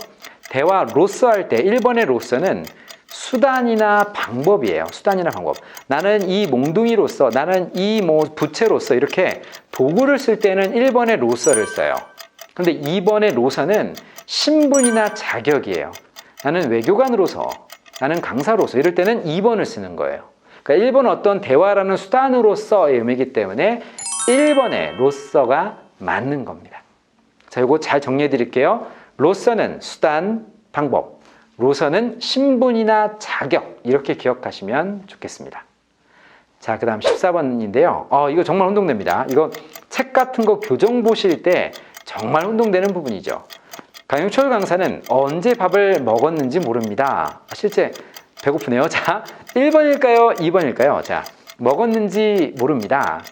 대화로서 할 때 1번의 로서는 수단이나 방법이에요. 수단이나 방법. 나는 이 몽둥이로서, 나는 이 부채로서, 이렇게 도구를 쓸 때는 1번의 로서를 써요. 근데 2번의 로서는 신분이나 자격이에요. 나는 외교관으로서, 나는 강사로서, 이럴 때는 2번을 쓰는 거예요. 그러니까 1번은 어떤 대화라는 수단으로서의 의미이기 때문에 1번의 로서가 맞는 겁니다. 자, 이거 잘 정리해 드릴게요. 로서는 수단, 방법. 로서는 신분이나 자격, 이렇게 기억하시면 좋겠습니다. 자, 그 다음 14번인데요. 이거 정말 혼동됩니다. 이거 책 같은 거 교정 보실 때 정말 혼동되는 부분이죠. 강영철 강사는 언제 밥을 먹었는지 모릅니다. 실제 배고프네요. 자, 1번일까요? 2번일까요? 자, 먹었는지 모릅니다.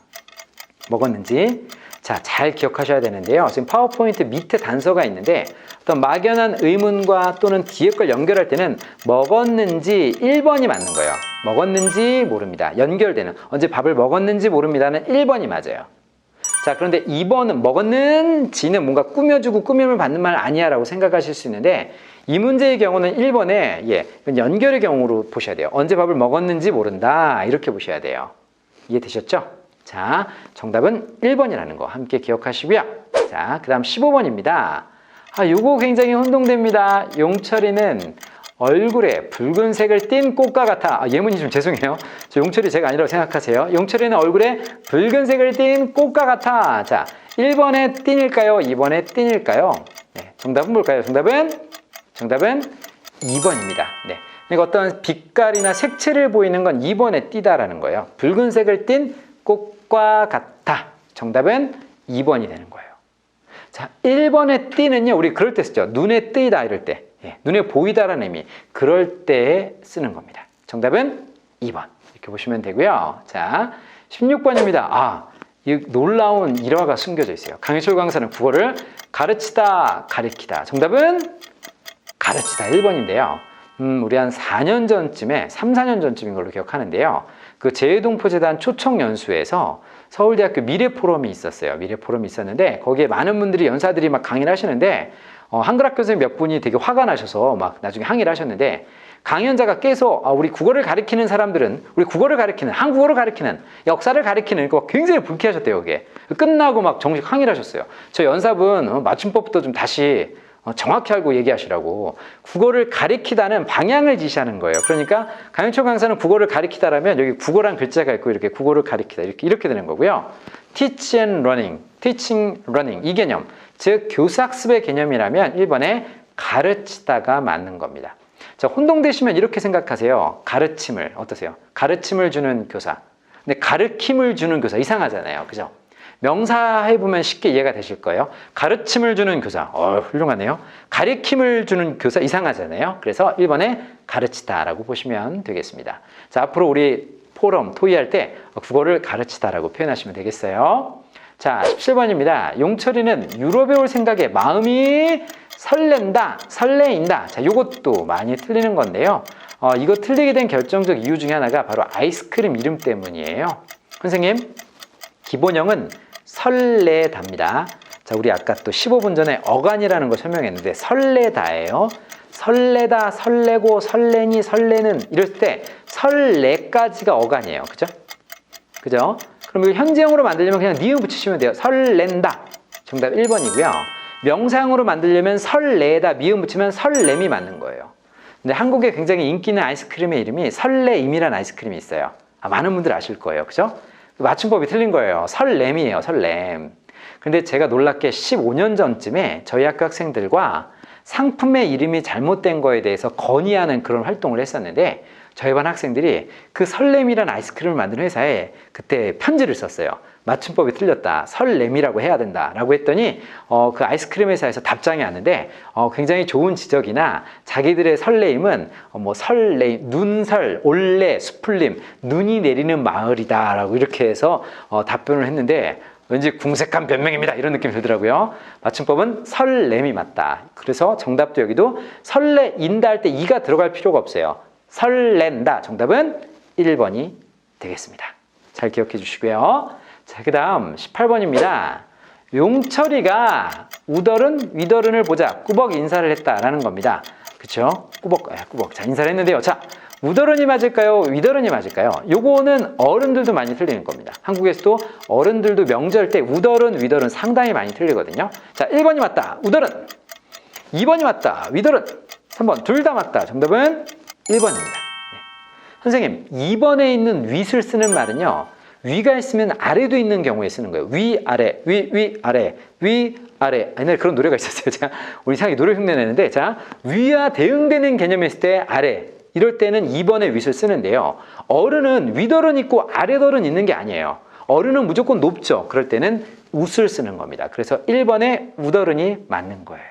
먹었는지. 자, 잘 기억하셔야 되는데요. 지금 파워포인트 밑에 단서가 있는데 어떤 막연한 의문과 또는 뒤에 걸 연결할 때는 먹었는지 1번이 맞는 거예요. 먹었는지 모릅니다. 연결되는, 언제 밥을 먹었는지 모릅니다는 1번이 맞아요. 자, 그런데 2번은 먹었는지는 뭔가 꾸며주고 꾸밈을 받는 말 아니야 라고 생각하실 수 있는데, 이 문제의 경우는 1번에 연결의 경우로 보셔야 돼요. 언제 밥을 먹었는지 모른다, 이렇게 보셔야 돼요. 이해되셨죠? 자, 정답은 1번이라는 거 함께 기억하시고요. 자, 그 다음 15번입니다. 요거 굉장히 혼동됩니다. 용철이는 얼굴에 붉은색을 띤 꽃과 같아. 예문이 좀 죄송해요. 저 용철이 제가 아니라고 생각하세요. 용철이는 얼굴에 붉은색을 띤 꽃과 같아. 자, 1번의 띈일까요? 2번의 띈일까요? 네, 정답은 뭘까요? 정답은 2번입니다. 네. 그러니까 어떤 빛깔이나 색채를 보이는 건 2번에 띄다라는 거예요. 붉은색을 띤 꽃과 같아. 정답은 2번이 되는 거예요. 자, 1번의 띄는요, 우리 그럴 때 쓰죠. 눈에 띄다, 이럴 때. 눈에 보이다라는 의미. 그럴 때 쓰는 겁니다. 정답은 2번. 이렇게 보시면 되고요. 자, 16번입니다. 이 놀라운 일화가 숨겨져 있어요. 강희철 강사는 국어를 가르치다, 가리키다. 정답은 가르치다 1번인데요. 우리 한 4년 전쯤에 3, 4년 전쯤인 걸로 기억하는데요. 그 재외동포재단 초청연수에서 서울대학교 미래포럼이 있었어요. 미래포럼이 있었는데 거기에 많은 분들이 연사들이 막 강의를 하시는데 한글학 교수님 몇 분이 되게 화가 나셔서 막 나중에 항의를 하셨는데 강연자가 깨서 우리 국어를 가르치는 사람들은 우리 국어를 가르치는 한국어를 가르치는 역사를 가르치는 거 굉장히 불쾌하셨대요. 그게 끝나고 막 정식 항의를 하셨어요. 저 연사분 맞춤법부터 좀 다시 정확히 알고 얘기하시라고. 국어를 가리키다는 방향을 지시하는 거예요. 그러니까 강윤철 강사는 국어를 가리키다라면 여기 국어란 글자가 있고 이렇게 국어를 가리키다 이렇게 되는 거고요. teach and learning, teaching, learning 이 개념, 즉 교사학습의 개념이라면 1번에 가르치다가 맞는 겁니다. 자, 혼동되시면 이렇게 생각하세요. 가르침을 어떠세요? 가르침을 주는 교사. 근데 가르침을 주는 교사 이상하잖아요. 그죠? 명사 해보면 쉽게 이해가 되실 거예요. 가르침을 주는 교사. 훌륭하네요. 가르침을 주는 교사 이상하잖아요. 그래서 1번에 가르치다라고 보시면 되겠습니다. 자, 앞으로 우리 포럼, 토의할 때 국어를 가르치다라고 표현하시면 되겠어요. 자, 17번입니다. 용철이는 유럽에 올 생각에 마음이 설렌다, 설레인다. 자, 요것도 많이 틀리는 건데요. 이거 틀리게 된 결정적 이유 중에 하나가 바로 아이스크림 이름 때문이에요. 선생님, 기본형은 설레답니다. 자, 우리 아까 또 15분 전에 어간이라는 거 설명했는데 설레다예요. 설레다, 설레고, 설레니, 설레는 이럴 때 설레까지가 어간이에요. 그죠? 그죠? 그럼 이걸 현재형으로 만들려면 그냥 니은 붙이시면 돼요. 설렌다. 정답 1번이고요. 명사형으로 만들려면 설레다, 미음 붙이면 설렘이 맞는 거예요. 근데 한국에 굉장히 인기 있는 아이스크림의 이름이 설레임이라는 아이스크림이 있어요. 많은 분들 아실 거예요. 그죠? 맞춤법이 틀린 거예요. 설렘이에요. 설렘. 근데 제가 놀랍게 15년 전쯤에 저희 학교 학생들과 상품의 이름이 잘못된 거에 대해서 건의하는 그런 활동을 했었는데 저희 반 학생들이 그 설렘이라는 아이스크림을 만드는 회사에 그때 편지를 썼어요. 맞춤법이 틀렸다. 설렘이라고 해야 된다. 라고 했더니 그 아이스크림 회사에서 답장이 왔는데 굉장히 좋은 지적이나 자기들의 설레임은 뭐 설레임, 눈설, 올레, 수풀림, 눈이 내리는 마을이다. 라고 이렇게 해서 답변을 했는데 왠지 궁색한 변명입니다. 이런 느낌이 들더라고요. 맞춤법은 설렘이 맞다. 그래서 정답도 여기도 설레인다 할 때 이가 들어갈 필요가 없어요. 설렌다. 정답은 1번이 되겠습니다. 잘 기억해 주시고요. 자, 그 다음 18번입니다. 용철이가 우덜은 위덜은을 보자 꾸벅 인사를 했다라는 겁니다. 그쵸? 꾸벅. 자, 인사를 했는데요. 자, 우덜은이 맞을까요? 위덜은이 맞을까요? 요거는 어른들도 많이 틀리는 겁니다. 한국에서도 어른들도 명절 때 우덜은, 위덜은 상당히 많이 틀리거든요. 자, 1번이 맞다. 우덜은. 2번이 맞다. 위덜은. 3번. 둘 다 맞다. 정답은 1번입니다. 네. 선생님, 2번에 있는 윗을 쓰는 말은요. 위가 있으면 아래도 있는 경우에 쓰는 거예요. 위, 아래, 위, 아래, 위, 아래. 옛날에 그런 노래가 있었어요. 제가 우리 이상하게 노래 흉내 내는데, 자, 위와 대응되는 개념이 있을 때 아래. 이럴 때는 2번의 윗을 쓰는데요. 어른은 위덜은 있고 아래덜은 있는 게 아니에요. 어른은 무조건 높죠. 그럴 때는 웃을 쓰는 겁니다. 그래서 1번의 우덜은이 맞는 거예요.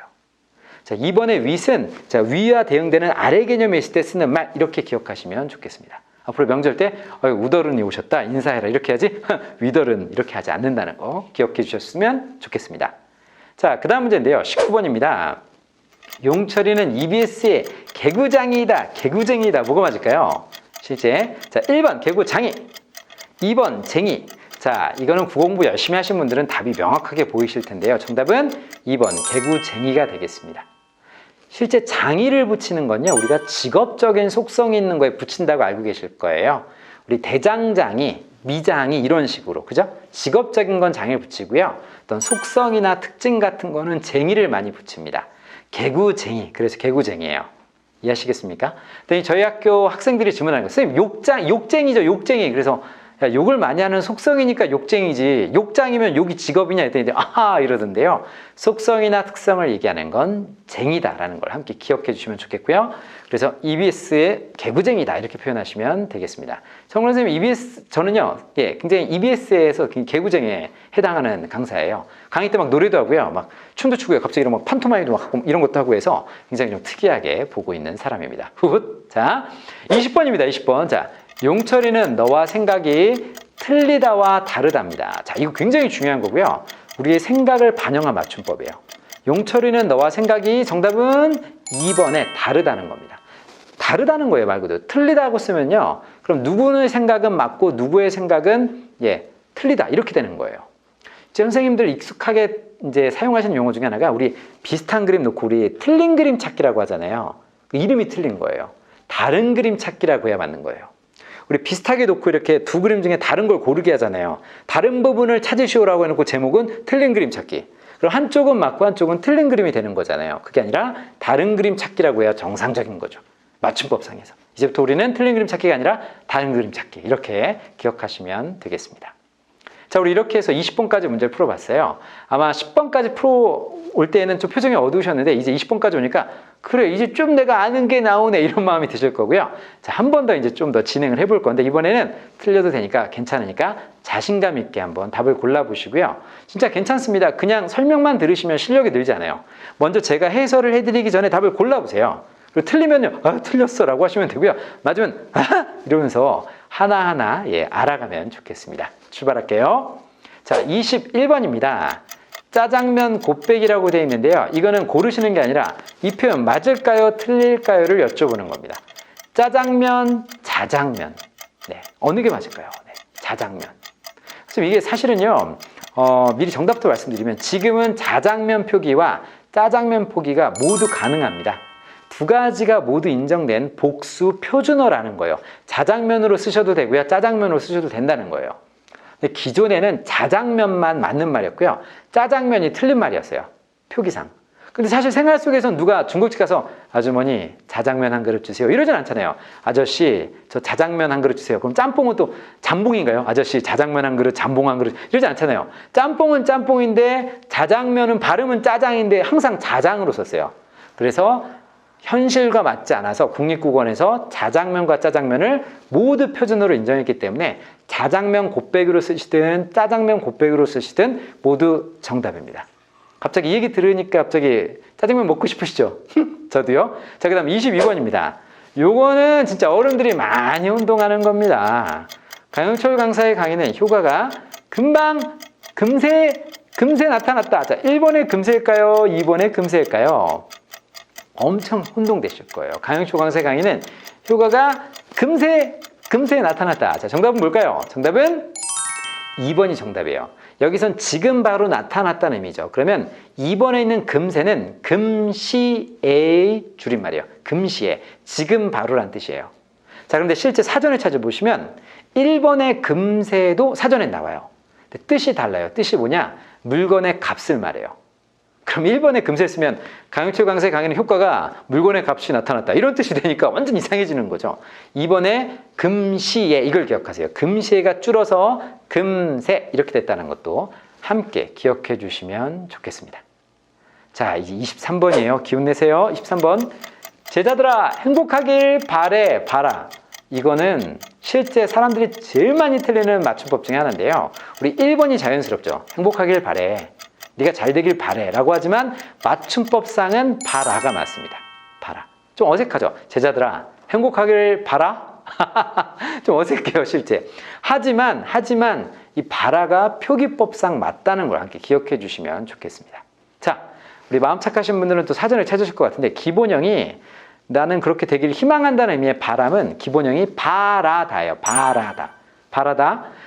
자, 2번의 윗은 자, 위와 대응되는 아래 개념이 있을 때 쓰는 말 이렇게 기억하시면 좋겠습니다. 앞으로 명절 때 우덜은이 오셨다 인사해라 이렇게 하지 위덜은 이렇게 하지 않는다는 거 기억해 주셨으면 좋겠습니다. 자, 그 다음 문제인데요. 19번입니다. 용철이는 EBS의 개구장이다 개구쟁이다 뭐가 맞을까요? 실제 자, 1번 개구장이 2번 쟁이. 자, 이거는 국어공부 열심히 하신 분들은 답이 명확하게 보이실 텐데요. 정답은 2번 개구쟁이가 되겠습니다. 실제 장이를 붙이는 건요, 우리가 직업적인 속성이 있는 거에 붙인다고 알고 계실 거예요. 우리 대장장이, 미장이 이런 식으로, 그죠? 직업적인 건 장을 붙이고요. 어떤 속성이나 특징 같은 거는 쟁이를 많이 붙입니다. 개구쟁이, 그래서 개구쟁이에요. 이해하시겠습니까? 그랬더니 저희 학교 학생들이 질문하는 거예요. 선생님, 욕쟁이죠, 욕쟁이. 그래서 야, 욕을 많이 하는 속성이니까 욕쟁이지. 욕장이면 욕이 직업이냐 했더니 아하 이러던데요. 속성이나 특성을 얘기하는 건 쟁이다라는 걸 함께 기억해 주시면 좋겠고요. 그래서 EBS의 개구쟁이다 이렇게 표현하시면 되겠습니다. 정원 선생님 저는요, 굉장히 EBS에서 개구쟁이에 해당하는 강사예요. 강의 때 막 노래도 하고요, 막 춤도 추고요, 갑자기 이런 막 판토마임도 막 하고 이런 것도 하고 해서 굉장히 좀 특이하게 보고 있는 사람입니다. 후훗. 자, 20번입니다. 20번. 자. 용철이는 너와 생각이 틀리다와 다르답니다. 자, 이거 굉장히 중요한 거고요. 우리의 생각을 반영한 맞춤법이에요. 용철이는 너와 생각이 정답은 2번에 다르다는 겁니다. 다르다는 거예요, 말 그대로. 틀리다고 쓰면요. 그럼 누구의 생각은 맞고 누구의 생각은 틀리다. 이렇게 되는 거예요. 이제 선생님들 익숙하게 이제 사용하시는 용어 중에 하나가 우리 비슷한 그림 놓고 우리 틀린 그림 찾기라고 하잖아요. 이름이 틀린 거예요. 다른 그림 찾기라고 해야 맞는 거예요. 우리 비슷하게 놓고 이렇게 두 그림 중에 다른 걸 고르게 하잖아요. 다른 부분을 찾으시오라고 해놓고 제목은 틀린 그림 찾기. 그럼 한쪽은 맞고 한쪽은 틀린 그림이 되는 거잖아요. 그게 아니라 다른 그림 찾기라고 해야 정상적인 거죠. 맞춤법상에서. 이제부터 우리는 틀린 그림 찾기가 아니라 다른 그림 찾기. 이렇게 기억하시면 되겠습니다. 자, 우리 이렇게 해서 20번까지 문제를 풀어봤어요. 아마 10번까지 풀어올 때에는 좀 표정이 어두우셨는데 이제 20번까지 오니까 그래, 이제 좀 내가 아는 게 나오네 이런 마음이 드실 거고요. 자, 한 번 더 이제 좀 더 진행을 해볼 건데 이번에는 틀려도 되니까 괜찮으니까 자신감 있게 한번 답을 골라보시고요. 진짜 괜찮습니다. 그냥 설명만 들으시면 실력이 늘지 않아요. 먼저 제가 해설을 해드리기 전에 답을 골라보세요. 그리고 틀리면요, 아, 틀렸어 라고 하시면 되고요. 맞으면 아, 이러면서 하나하나 알아가면 좋겠습니다. 출발할게요. 자, 21번입니다. 짜장면 곱빼기라고 되어 있는데요. 이거는 고르시는 게 아니라 이 표현 맞을까요? 틀릴까요?를 여쭤보는 겁니다. 짜장면, 자장면. 네, 어느 게 맞을까요? 네, 자장면. 그래서 이게 사실은요, 미리 정답도 말씀드리면 지금은 자장면 표기와 짜장면 표기가 모두 가능합니다. 두 가지가 모두 인정된 복수 표준어라는 거예요. 자장면으로 쓰셔도 되고요. 짜장면으로 쓰셔도 된다는 거예요. 근데 기존에는 자장면만 맞는 말이었고요. 짜장면이 틀린 말이었어요. 표기상. 근데 사실 생활 속에서 누가 중국집 가서 아주머니 자장면 한 그릇 주세요. 이러진 않잖아요. 아저씨 저 자장면 한 그릇 주세요. 그럼 짬뽕은 또 잠봉인가요? 아저씨 자장면 한 그릇, 잠봉 한 그릇 이러지 않잖아요. 짬뽕은 짬뽕인데 자장면은 발음은 짜장인데 항상 자장으로 썼어요. 그래서 현실과 맞지 않아서 국립국어원에서 자장면과 짜장면을 모두 표준어로 인정했기 때문에 자장면 곱빼기로 쓰시든 짜장면 곱빼기로 쓰시든 모두 정답입니다. 갑자기 이 얘기 들으니까 갑자기 짜장면 먹고 싶으시죠? 저도요. 자, 그 다음 22번입니다. 요거는 진짜 어른들이 많이 운동하는 겁니다. 강영철 강사의 강의는 효과가 금방 금세 나타났다. 자, 1번의 금세일까요? 2번의 금세일까요? 엄청 혼동되실 거예요. 강영철 강사의 강의는 효과가 금세 나타났다. 자, 정답은 뭘까요? 정답은 2번이 정답이에요. 여기선 지금 바로 나타났다는 의미죠. 그러면 2번에 있는 금세는 금시의 줄임말이에요. 금시에, 지금 바로란 뜻이에요. 자, 그런데 실제 사전에 찾아보시면 1번의 금세도 사전에 나와요. 근데 뜻이 달라요. 뜻이 뭐냐? 물건의 값을 말해요. 그럼 1번에 금세 쓰면 강영철 강사의 강의는 효과가 물건의 값이 나타났다. 이런 뜻이 되니까 완전 이상해지는 거죠. 2번에 금시에 이걸 기억하세요. 금시에가 줄어서 금세 이렇게 됐다는 것도 함께 기억해 주시면 좋겠습니다. 자, 이제 23번이에요. 기운 내세요. 23번. 제자들아 행복하길 바라. 이거는 실제 사람들이 제일 많이 틀리는 맞춤법 중에 하나인데요. 우리 1번이 자연스럽죠. 행복하길 바래. 네가 잘 되길 바래 라고 하지만 맞춤법상은 바라가 맞습니다. 바라. 좀 어색하죠? 제자들아 행복하길 바라? 좀 어색해요 실제. 하지만 이 바라가 표기법상 맞다는 걸 함께 기억해 주시면 좋겠습니다. 자, 우리 마음 착하신 분들은 또 사전을 찾으실 것 같은데 기본형이 나는 그렇게 되길 희망한다는 의미의 바람은 기본형이 바라다예요. 바라다.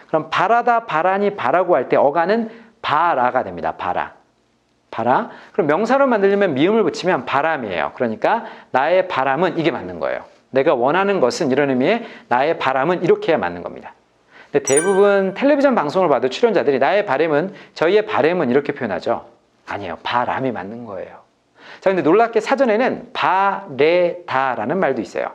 그럼 바라다, 바라니, 바라고 할 때 어간은 바라가 됩니다. 바라. 그럼 명사로 만들려면 미음을 붙이면 바람이에요. 그러니까 나의 바람은 이게 맞는 거예요. 내가 원하는 것은 이런 의미의 나의 바람은 이렇게 해야 맞는 겁니다. 근데 대부분 텔레비전 방송을 봐도 출연자들이 나의 바람은 저희의 바람은 이렇게 표현하죠. 아니에요. 바람이 맞는 거예요. 자, 근데 놀랍게 사전에는 바레다라는 말도 있어요.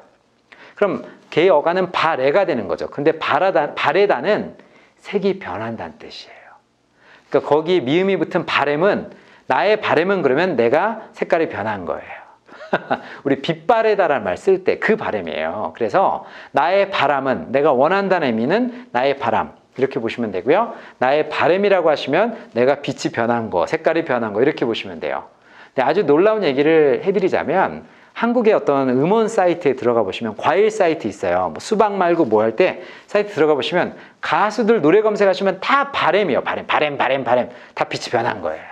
그럼 걔의 어간은 바레가 되는 거죠. 근데 바레다는 색이 변한다는 뜻이에요. 그러니까 거기 미음이 붙은 바램은 나의 바램은 그러면 내가 색깔이 변한 거예요. 우리 빛바래다라는 말 쓸 때 그 바램이에요. 그래서 나의 바람은 내가 원한다는 의미는 나의 바람 이렇게 보시면 되고요. 나의 바램이라고 하시면 내가 빛이 변한 거, 색깔이 변한 거 이렇게 보시면 돼요. 근데 아주 놀라운 얘기를 해드리자면 한국의 어떤 음원 사이트에 들어가 보시면 과일 사이트 있어요. 뭐 수박 말고 뭐 할 때 사이트 들어가 보시면 가수들 노래 검색하시면 다 바램이에요. 바램. 다 빛이 변한 거예요.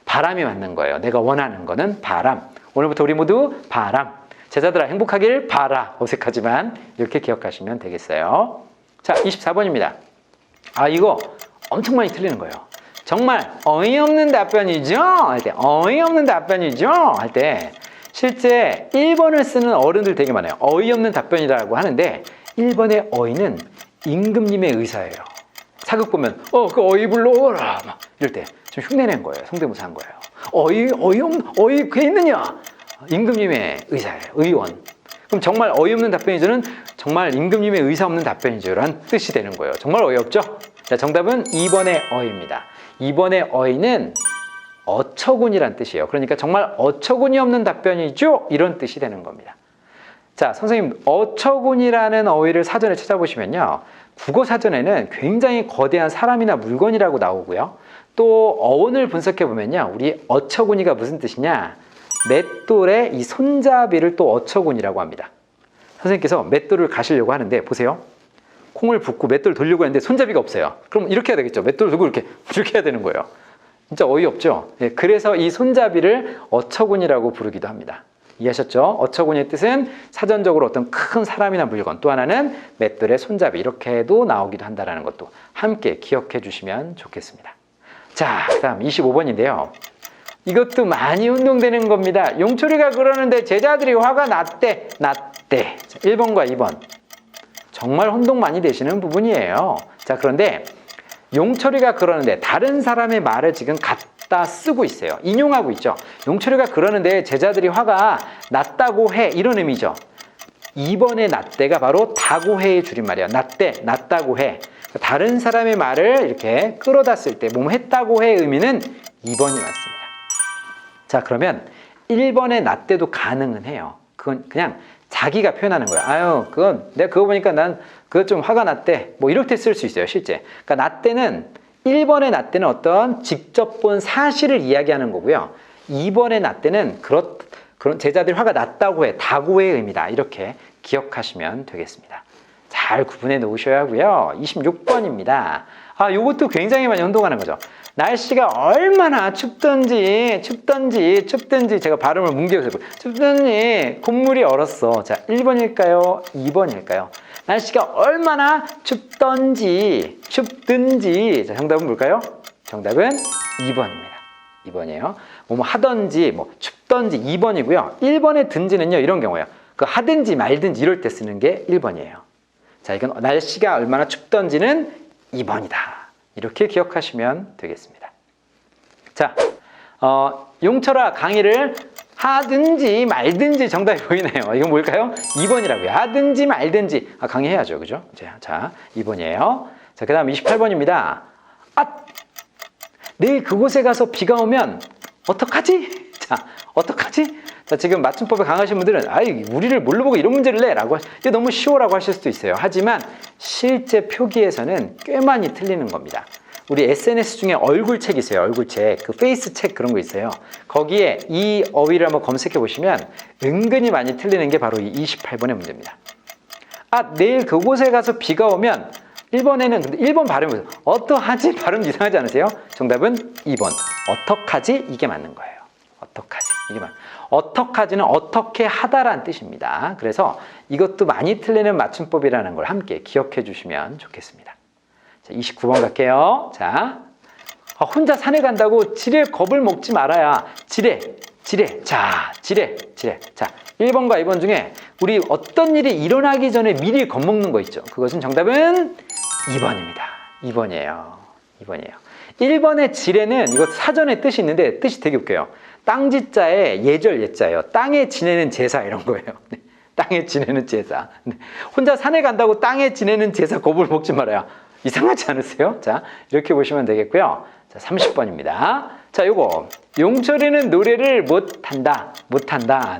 바람이 맞는 거예요. 내가 원하는 거는 바람. 오늘부터 우리 모두 바람. 제자들아 행복하길 바라. 어색하지만 이렇게 기억하시면 되겠어요. 자, 24번입니다. 이거 엄청 많이 틀리는 거예요. 정말 어이없는 답변이죠? 할 때 어이없는 답변이죠? 할 때 실제 1번을 쓰는 어른들 되게 많아요. 어이없는 답변이라고 하는데 1번의 어이는 임금님의 의사예요. 사극 보면 그 어이 불러오라 막 이럴 때 좀 흉내낸 거예요. 성대모사 한 거예요. 어이 그게 있느냐? 임금님의 의사예요. 의원. 그럼 정말 어이없는 답변이죠는 정말 임금님의 의사 없는 답변이죠 라는 뜻이 되는 거예요. 정말 어이없죠? 자, 정답은 2번의 어이입니다. 2번의 어이는 어처구니란 뜻이에요. 그러니까 정말 어처구니 없는 답변이죠? 이런 뜻이 되는 겁니다. 자, 선생님 어처구니라는 어휘를 사전에 찾아보시면요. 국어 사전에는 굉장히 거대한 사람이나 물건이라고 나오고요. 또 어원을 분석해 보면요. 우리 어처구니가 무슨 뜻이냐? 맷돌의 이 손잡이를 또 어처구니라고 합니다. 선생님께서 맷돌을 가시려고 하는데 보세요. 콩을 붓고 맷돌 돌리려고 했는데 손잡이가 없어요. 그럼 이렇게 해야 되겠죠. 맷돌 들고 이렇게 해야 되는 거예요. 진짜 어이없죠. 그래서 이 손잡이를 어처구니라고 부르기도 합니다. 이해하셨죠? 어처구니의 뜻은 사전적으로 어떤 큰 사람이나 물건, 또 하나는 맷돌의 손잡이, 이렇게도 나오기도 한다는 것도 함께 기억해 주시면 좋겠습니다. 자, 그 다음 25번인데요. 이것도 많이 운동되는 겁니다. 용철이가 그러는데 제자들이 화가 났대. 자, 1번과 2번. 정말 혼동 많이 되시는 부분이에요. 자, 그런데 용철이가 그러는데 다른 사람의 말을 지금 갖다 쓰고 있어요. 인용하고 있죠. 용철이가 그러는데 제자들이 화가 났다고 해. 이런 의미죠. 2번의 났대가 바로 다고해의 줄임말이에요. 났대, 났다고 해. 다른 사람의 말을 이렇게 끌어다 쓸 때 뭐뭐 했다고 해 의미는 2번이 맞습니다. 자, 그러면 1번의 났대도 가능은 해요. 그건 그냥 자기가 표현하는 거예요. 그건 내가 그거 보니까 난 그거 좀 화가 났대. 뭐 이렇게 쓸 수 있어요, 실제. 그러니까 났대는 1번의 났대는 어떤 직접 본 사실을 이야기하는 거고요. 2번의 났대는 그런 제자들이 화가 났다고 해. 다고의 의미다. 이렇게 기억하시면 되겠습니다. 잘 구분해 놓으셔야 하고요. 26번입니다. 요것도 굉장히 많이 혼동하는 거죠. 날씨가 얼마나 춥던지 제가 발음을 뭉개서 춥던지 콧물이 얼었어. 자, 1번일까요? 2번일까요? 날씨가 얼마나 춥든지 자, 정답은 뭘까요? 정답은 2번입니다. 2번이에요. 뭐 하던지 춥던지 2번이고요. 1번의 든지는요, 이런 경우예요. 그 하든지 말든지 이럴 때 쓰는 게 1번이에요. 자, 이건 날씨가 얼마나 춥던지는 2번이다. 이렇게 기억하시면 되겠습니다. 자, 용철아 강의를 하든지 말든지 정답이 보이네요. 이건 뭘까요? 2번이라고요. 하든지 말든지. 강의해야죠. 그죠? 자, 2번이에요. 자, 그 다음 28번입니다. 내일 그곳에 가서 비가 오면 어떡하지? 자, 어떡하지? 자, 지금 맞춤법에 강하신 분들은 우리를 뭘로 보고 이런 문제를 내? 라고 이게 너무 쉬워라고 하실 수도 있어요. 하지만 실제 표기에서는 꽤 많이 틀리는 겁니다. 우리 SNS 중에 얼굴책 있어요. 얼굴책. 그 페이스책 그런 거 있어요. 거기에 이 어휘를 한번 검색해 보시면 은근히 많이 틀리는 게 바로 이 28번의 문제입니다. 내일 그곳에 가서 비가 오면 1번에는 근데 1번 발음이 어떡하지? 발음 이상하지 않으세요? 정답은 2번. 어떡하지? 이게 맞는 거예요. 어떡하지? 이게 어떡하지는 어떻게 하다라는 뜻입니다. 그래서 이것도 많이 틀리는 맞춤법이라는 걸 함께 기억해 주시면 좋겠습니다. 자, 29번 갈게요. 자, 혼자 산에 간다고 지레 겁을 먹지 말아야. 지레. 자, 지레. 자, 1번과 2번 중에 우리 어떤 일이 일어나기 전에 미리 겁먹는 거 있죠. 그것은 정답은 2번입니다. 2번이에요. 1번의 지레는 이거 사전에 뜻이 있는데 뜻이 되게 웃겨요. 땅지자에 예절 예자예요. 땅에 지내는 제사 이런 거예요. 땅에 지내는 제사. 혼자 산에 간다고 땅에 지내는 제사 겁을 먹지 말아요. 이상하지 않으세요? 자, 이렇게 보시면 되겠고요. 자, 30번입니다. 자, 요거 용철이는 노래를 못한다.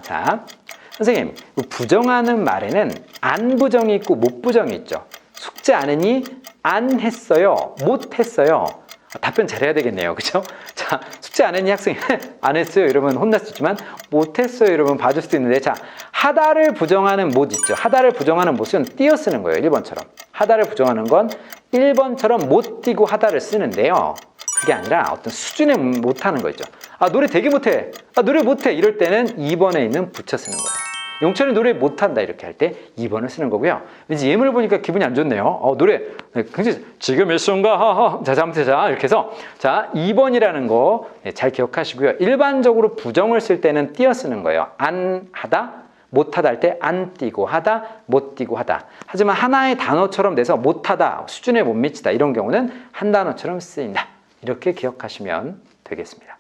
자, 선생님, 부정하는 말에는 안 부정이 있고 못 부정이 있죠. 숙제 안 했니? 안 했어요. 못 했어요. 답변 잘해야 되겠네요. 그죠? 자, 숙제 안 했니? 학생이 안 했어요. 이러면 혼날 수 있지만 못 했어요. 이러면 봐줄 수도 있는데, 자, 하다를 부정하는 못 있죠. 하다를 부정하는 못은 띄어 쓰는 거예요. 1번처럼. 하다를 부정하는 건 1번처럼 못 띄고 하다를 쓰는데요. 그게 아니라 어떤 수준에 못하는 거 있죠. 아, 노래 되게 못해. 아, 노래 못해. 이럴 때는 2번에 있는 붙여 쓰는 거예요. 용철이 노래 못한다 이렇게 할 때 2번을 쓰는 거고요. 왠지 예문을 보니까 기분이 안 좋네요. 노래 굉장히 지금 이 순간 자, 잘못해자 이렇게 해서 자 2번이라는 거 잘 기억하시고요. 일반적으로 부정을 쓸 때는 띄어 쓰는 거예요. 안 하다, 못하다 할 때 안 띄고 하다, 못 띄고 하다. 하지만 하나의 단어처럼 돼서 못하다, 수준에 못 미치다 이런 경우는 한 단어처럼 쓰인다. 이렇게 기억하시면 되겠습니다.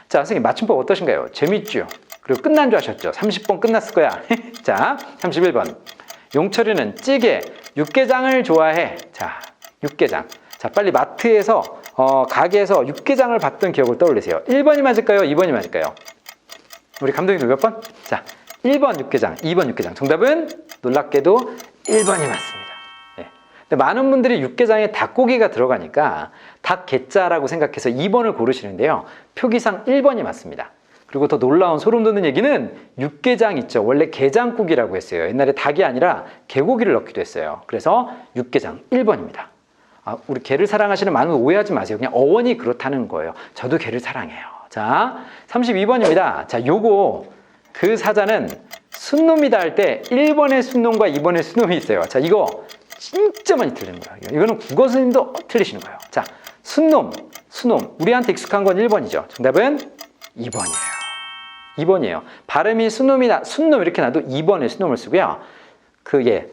자, 선생님 맞춤법 어떠신가요? 재밌죠? 그리고 끝난 줄 아셨죠? 30번 끝났을 거야. 자, 31번. 용철이는 찌개, 육개장을 좋아해. 자, 육개장. 자, 빨리 마트에서, 가게에서 육개장을 봤던 기억을 떠올리세요. 1번이 맞을까요? 2번이 맞을까요? 우리 감독님들 몇 번? 자, 1번 육개장, 2번 육개장. 정답은 놀랍게도 1번이 맞습니다. 네. 근데 많은 분들이 육개장에 닭고기가 들어가니까 닭게자라고 생각해서 2번을 고르시는데요. 표기상 1번이 맞습니다. 그리고 더 놀라운 소름 돋는 얘기는 육개장 있죠. 원래 게장국이라고 했어요. 옛날에 닭이 아니라 개고기를 넣기도 했어요. 그래서 육개장 1번입니다. 아, 우리 게를 사랑하시는 많은 분 오해하지 마세요. 그냥 어원이 그렇다는 거예요. 저도 게를 사랑해요. 자, 32번입니다. 자, 요거 그 사자는 순놈이다 할 때 1번의 순놈과 2번의 순놈이 있어요. 자, 이거 진짜 많이 틀리는 거예요. 이거는 국어 선생님도 틀리시는 거예요. 자, 순놈, 수놈. 우리한테 익숙한 건 1번이죠. 정답은 2번이에요. 2번이에요. 발음이 순놈이다, 순놈 이렇게 놔도 2번에 순놈을 쓰고요.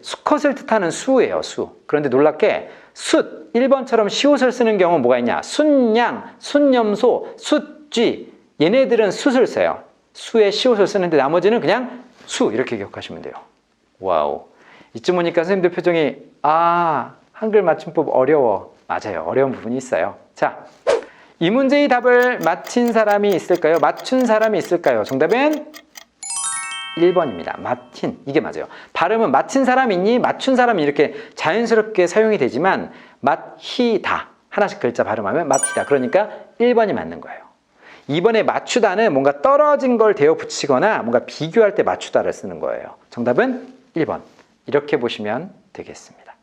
수컷을 뜻하는 수예요, 수. 그런데 놀랍게 숫, 1번처럼 시옷을 쓰는 경우는 뭐가 있냐? 순양, 순염소, 숫쥐. 얘네들은 숫을 써요. 수에 시옷을 쓰는데 나머지는 그냥 수 이렇게 기억하시면 돼요. 와우. 이쯤 오니까 선생님들 표정이 한글 맞춤법 어려워. 맞아요. 어려운 부분이 있어요. 자, 이 문제의 답을 맞힌 사람이 있을까요? 맞춘 사람이 있을까요? 정답은 1번입니다. 맞힌. 이게 맞아요. 발음은 맞힌 사람 있니? 맞춘 사람이 이렇게 자연스럽게 사용이 되지만 맞히다. 하나씩 글자 발음하면 맞히다. 그러니까 1번이 맞는 거예요. 2번에 맞추다는 뭔가 떨어진 걸 대어 붙이거나 뭔가 비교할 때 맞추다를 쓰는 거예요. 정답은 1번. 이렇게 보시면 되겠습니다.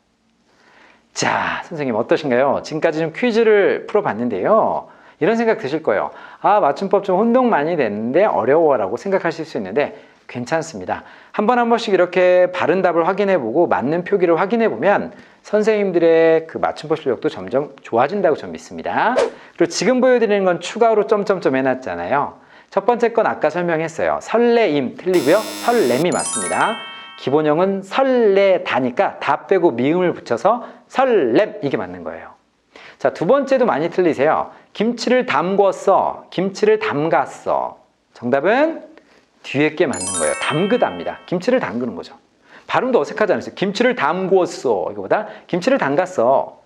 자, 선생님 어떠신가요? 지금까지 좀 퀴즈를 풀어봤는데요. 이런 생각 드실 거예요. 맞춤법 좀 혼동 많이 됐는데 어려워라고 생각하실 수 있는데 괜찮습니다. 한 번씩 이렇게 바른 답을 확인해보고 맞는 표기를 확인해보면 선생님들의 그 맞춤법 실력도 점점 좋아진다고 저는 믿습니다. 그리고 지금 보여드리는 건 추가로 점점점 해놨잖아요. 첫 번째 건 아까 설명했어요. 설레임 틀리고요. 설렘이 맞습니다. 기본형은 설레다니까 다 빼고 미음을 붙여서 설렘 이게 맞는 거예요. 자, 두 번째도 많이 틀리세요. 김치를 담궜어, 김치를 담갔어. 정답은 뒤에 게 맞는 거예요. 담그다입니다. 김치를 담그는 거죠. 발음도 어색하지 않으세요? 김치를 담궜어 이거보다 김치를 담갔어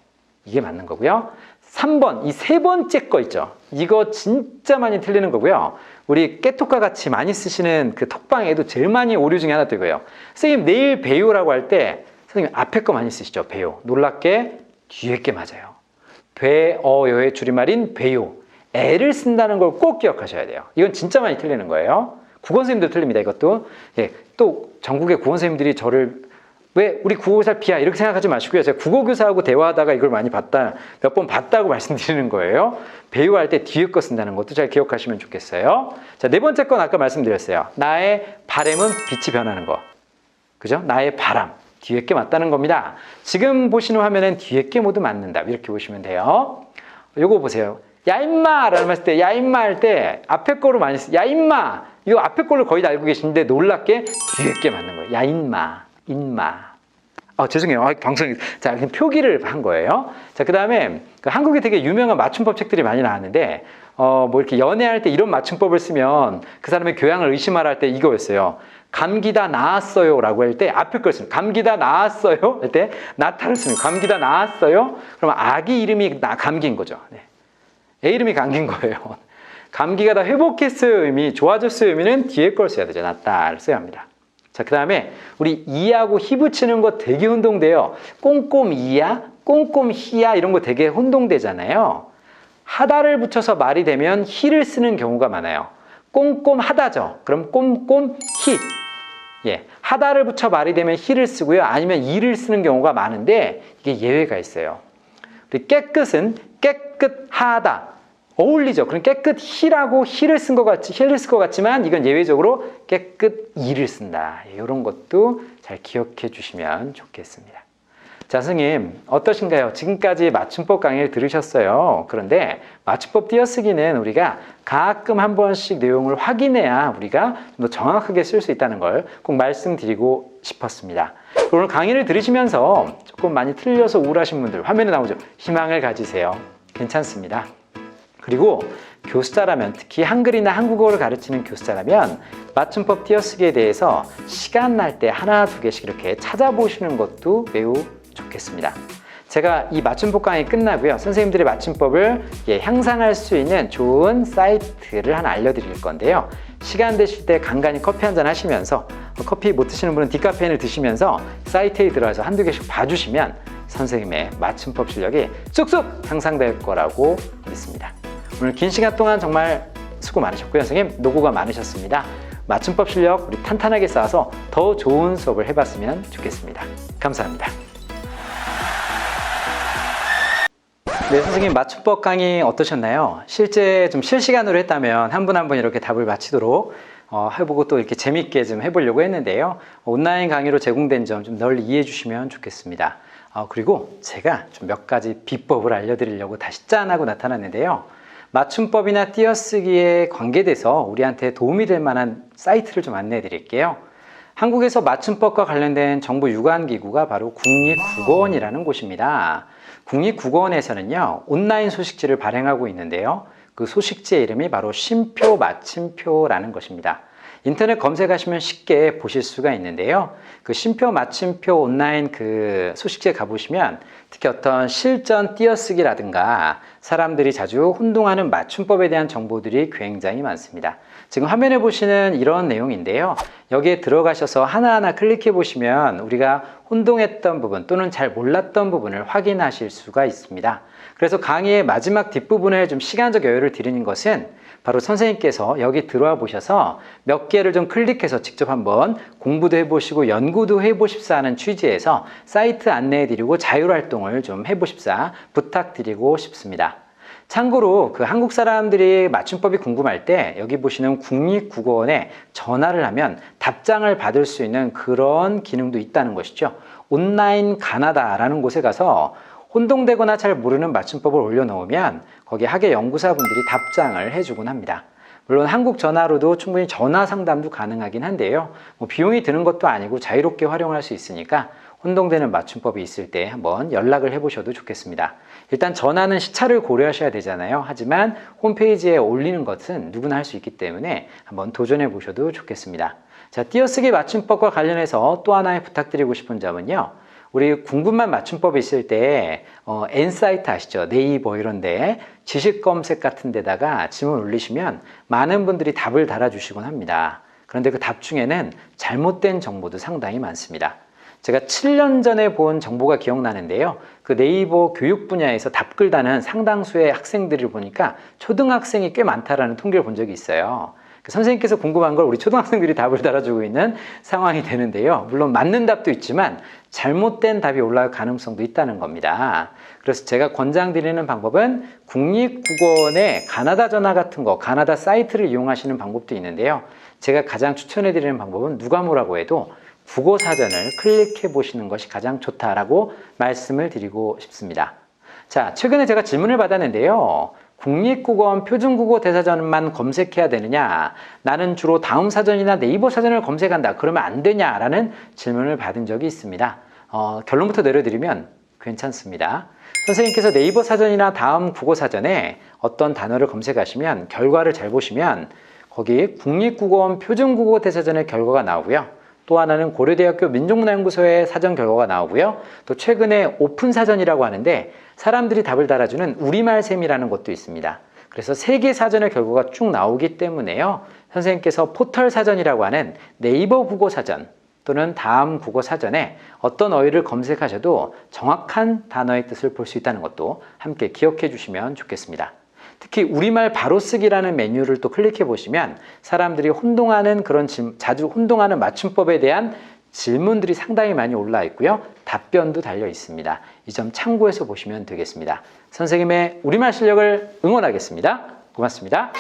이게 맞는 거고요. 3번 이 세 번째 거 있죠. 이거 진짜 많이 틀리는 거고요. 우리 깨톡과 같이 많이 쓰시는 그 톡방에도 제일 많이 오류 중에 하나 되고요. 선생님 내일 배우라고 할 때 선생님 앞에 거 많이 쓰시죠. 배우. 놀랍게 뒤에 게 맞아요. 배어요의 줄임말인 배요. 애를 쓴다는 걸 꼭 기억하셔야 돼요. 이건 진짜 많이 틀리는 거예요. 국어 선생님도 틀립니다. 이것도. 또 전국의 국어 선생님들이 저를 왜 우리 국어교사 피야 이렇게 생각하지 마시고요. 제가 국어교사하고 대화하다가 이걸 많이 봤다, 몇 번 봤다고 말씀드리는 거예요. 배우할 때 뒤에 거 쓴다는 것도 잘 기억하시면 좋겠어요. 자, 네 번째 건 아까 말씀드렸어요. 나의 바람은 빛이 변하는 거. 그죠? 나의 바람. 뒤에 게 맞다는 겁니다. 지금 보시는 화면엔 뒤에 게 모두 맞는다. 이렇게 보시면 돼요. 요거 보세요. 야 임마 라는 말 쓸 때 야 임마 할 때 앞에 거로 많이 쓰. 야 임마 이거 앞에 걸로 거의 다 알고 계시는데 놀랍게 뒤에 게 맞는 거예요. 야 임마 인마. 죄송해요. 방송에 자 그냥 표기를 한 거예요. 자, 그다음에 한국에 되게 유명한 맞춤법 책들이 많이 나왔는데 뭐 이렇게 연애할 때 이런 맞춤법을 쓰면 그 사람의 교양을 의심하라 할 때 이거였어요. 감기 다 나았어요 라고 할 때 앞에 걸 쓰는 감기 다 나았어요 할 때 나타를 쓰는 감기 다 나았어요. 그러면 아기 이름이 감기인 거죠. 네. 애 이름이 감기인 거예요. 감기가 다 회복했어요 의미, 좋아졌어요 의미는 뒤에 걸 써야 되죠. 낫다를 써야 합니다. 자, 그 다음에 우리 이하고 히 붙이는 거 되게 혼동돼요. 꼼꼼이야, 꼼꼼히야 이런 거 되게 혼동되잖아요. 하다를 붙여서 말이 되면 히를 쓰는 경우가 많아요. 꼼꼼하다죠. 그럼 꼼꼼히. 하다를 붙여 말이 되면 히를 쓰고요. 아니면 이를 쓰는 경우가 많은데 이게 예외가 있어요. 우리 깨끗은 깨끗하다. 어울리죠. 그럼 깨끗히라고 히를 쓴 것 같지만 이건 예외적으로 깨끗이를 쓴다. 이런 것도 잘 기억해 주시면 좋겠습니다. 자, 선생님 어떠신가요? 지금까지 맞춤법 강의를 들으셨어요. 그런데 맞춤법 띄어쓰기는 우리가 가끔 한 번씩 내용을 확인해야 우리가 좀 더 정확하게 쓸 수 있다는 걸 꼭 말씀드리고 싶었습니다. 오늘 강의를 들으시면서 조금 많이 틀려서 우울하신 분들 화면에 나오죠. 희망을 가지세요. 괜찮습니다. 그리고 교수자라면, 특히 한글이나 한국어를 가르치는 교수자라면 맞춤법 띄어쓰기에 대해서 시간 날 때 하나 두 개씩 이렇게 찾아보시는 것도 매우 좋겠습니다. 제가 이 맞춤법 강의 끝나고요, 선생님들의 맞춤법을 향상할 수 있는 좋은 사이트를 하나 알려드릴 건데요. 시간 되실 때 간간히 커피 한잔 하시면서, 커피 못 드시는 분은 디카페인을 드시면서 사이트에 들어가서 한두 개씩 봐주시면 선생님의 맞춤법 실력이 쑥쑥 향상될 거라고 믿습니다. 오늘 긴 시간 동안 정말 수고 많으셨고요. 선생님 노고가 많으셨습니다. 맞춤법 실력 우리 탄탄하게 쌓아서 더 좋은 수업을 해봤으면 좋겠습니다. 감사합니다. 네, 선생님 맞춤법 강의 어떠셨나요? 실제 좀 실시간으로 했다면 한 분 한 분 이렇게 답을 맞히도록 해보고 또 이렇게 재밌게 좀 해보려고 했는데요. 온라인 강의로 제공된 점 좀 널리 이해해 주시면 좋겠습니다. 그리고 제가 좀 몇 가지 비법을 알려드리려고 다시 짠 하고 나타났는데요. 맞춤법이나 띄어쓰기에 관계돼서 우리한테 도움이 될 만한 사이트를 좀 안내해 드릴게요. 한국에서 맞춤법과 관련된 정부 유관기구가 바로 국립국어원이라는 곳입니다. 국립국어원에서는요, 온라인 소식지를 발행하고 있는데요. 그 소식지의 이름이 바로 쉼표 마침표라는 것입니다. 인터넷 검색하시면 쉽게 보실 수가 있는데요. 그 쉼표 마침표 온라인 그 소식지에 가보시면 특히 어떤 실전 띄어쓰기라든가 사람들이 자주 혼동하는 맞춤법에 대한 정보들이 굉장히 많습니다. 지금 화면에 보시는 이런 내용인데요. 여기에 들어가셔서 하나하나 클릭해 보시면 우리가 혼동했던 부분 또는 잘 몰랐던 부분을 확인하실 수가 있습니다. 그래서 강의의 마지막 뒷부분에 좀 시간적 여유를 드리는 것은 바로 선생님께서 여기 들어와 보셔서 몇 개를 좀 클릭해서 직접 한번 공부도 해보시고 연구도 해보십사 하는 취지에서 사이트 안내해 드리고 자율활동을 좀 해보십사 부탁드리고 싶습니다. 참고로 그 한국 사람들이 맞춤법이 궁금할 때 여기 보시는 국립국어원에 전화를 하면 답장을 받을 수 있는 그런 기능도 있다는 것이죠. 온라인 가나다라는 곳에 가서 혼동되거나 잘 모르는 맞춤법을 올려놓으면 거기 학예 연구사분들이 답장을 해주곤 합니다. 물론 한국 전화로도 충분히 전화 상담도 가능하긴 한데요. 비용이 드는 것도 아니고 자유롭게 활용할 수 있으니까 혼동되는 맞춤법이 있을 때 한번 연락을 해보셔도 좋겠습니다. 일단 전화는 시차를 고려하셔야 되잖아요. 하지만 홈페이지에 올리는 것은 누구나 할 수 있기 때문에 한번 도전해 보셔도 좋겠습니다. 자, 띄어쓰기 맞춤법과 관련해서 또 하나 부탁드리고 싶은 점은요. 우리 궁금한 맞춤법이 있을 때 N사이트 아시죠? 네이버 이런데 지식 검색 같은 데다가 질문 올리시면 많은 분들이 답을 달아주시곤 합니다. 그런데 그 답 중에는 잘못된 정보도 상당히 많습니다. 제가 7년 전에 본 정보가 기억나는데요. 그 네이버 교육 분야에서 답글 다는 상당수의 학생들을 보니까 초등학생이 꽤 많다라는 통계를 본 적이 있어요. 선생님께서 궁금한 걸 우리 초등학생들이 답을 달아주고 있는 상황이 되는데요. 물론 맞는 답도 있지만 잘못된 답이 올라갈 가능성도 있다는 겁니다. 그래서 제가 권장드리는 방법은 국립국어원의 가나다 전화 같은 거, 가나다 사이트를 이용하시는 방법도 있는데요. 제가 가장 추천해드리는 방법은 누가 뭐라고 해도 국어사전을 클릭해 보시는 것이 가장 좋다라고 말씀을 드리고 싶습니다. 자, 최근에 제가 질문을 받았는데요. 국립국어원 표준국어 대사전만 검색해야 되느냐? 나는 주로 다음 사전이나 네이버 사전을 검색한다. 그러면 안 되냐? 라는 질문을 받은 적이 있습니다. 결론부터 내려드리면 괜찮습니다. 선생님께서 네이버 사전이나 다음 국어 사전에 어떤 단어를 검색하시면 결과를 잘 보시면 거기 국립국어원 표준국어 대사전의 결과가 나오고요. 또 하나는 고려대학교 민족문화연구소의 사전 결과가 나오고요. 또 최근에 오픈사전이라고 하는데 사람들이 답을 달아주는 우리말샘이라는 것도 있습니다. 그래서 3개 사전의 결과가 쭉 나오기 때문에요. 선생님께서 포털사전이라고 하는 네이버 국어사전 또는 다음 국어사전에 어떤 어휘를 검색하셔도 정확한 단어의 뜻을 볼 수 있다는 것도 함께 기억해 주시면 좋겠습니다. 특히 우리말 바로쓰기라는 메뉴를 또 클릭해 보시면 사람들이 혼동하는 자주 혼동하는 맞춤법에 대한 질문들이 상당히 많이 올라 있고요. 답변도 달려 있습니다. 이 점 참고해서 보시면 되겠습니다. 선생님의 우리말 실력을 응원하겠습니다. 고맙습니다.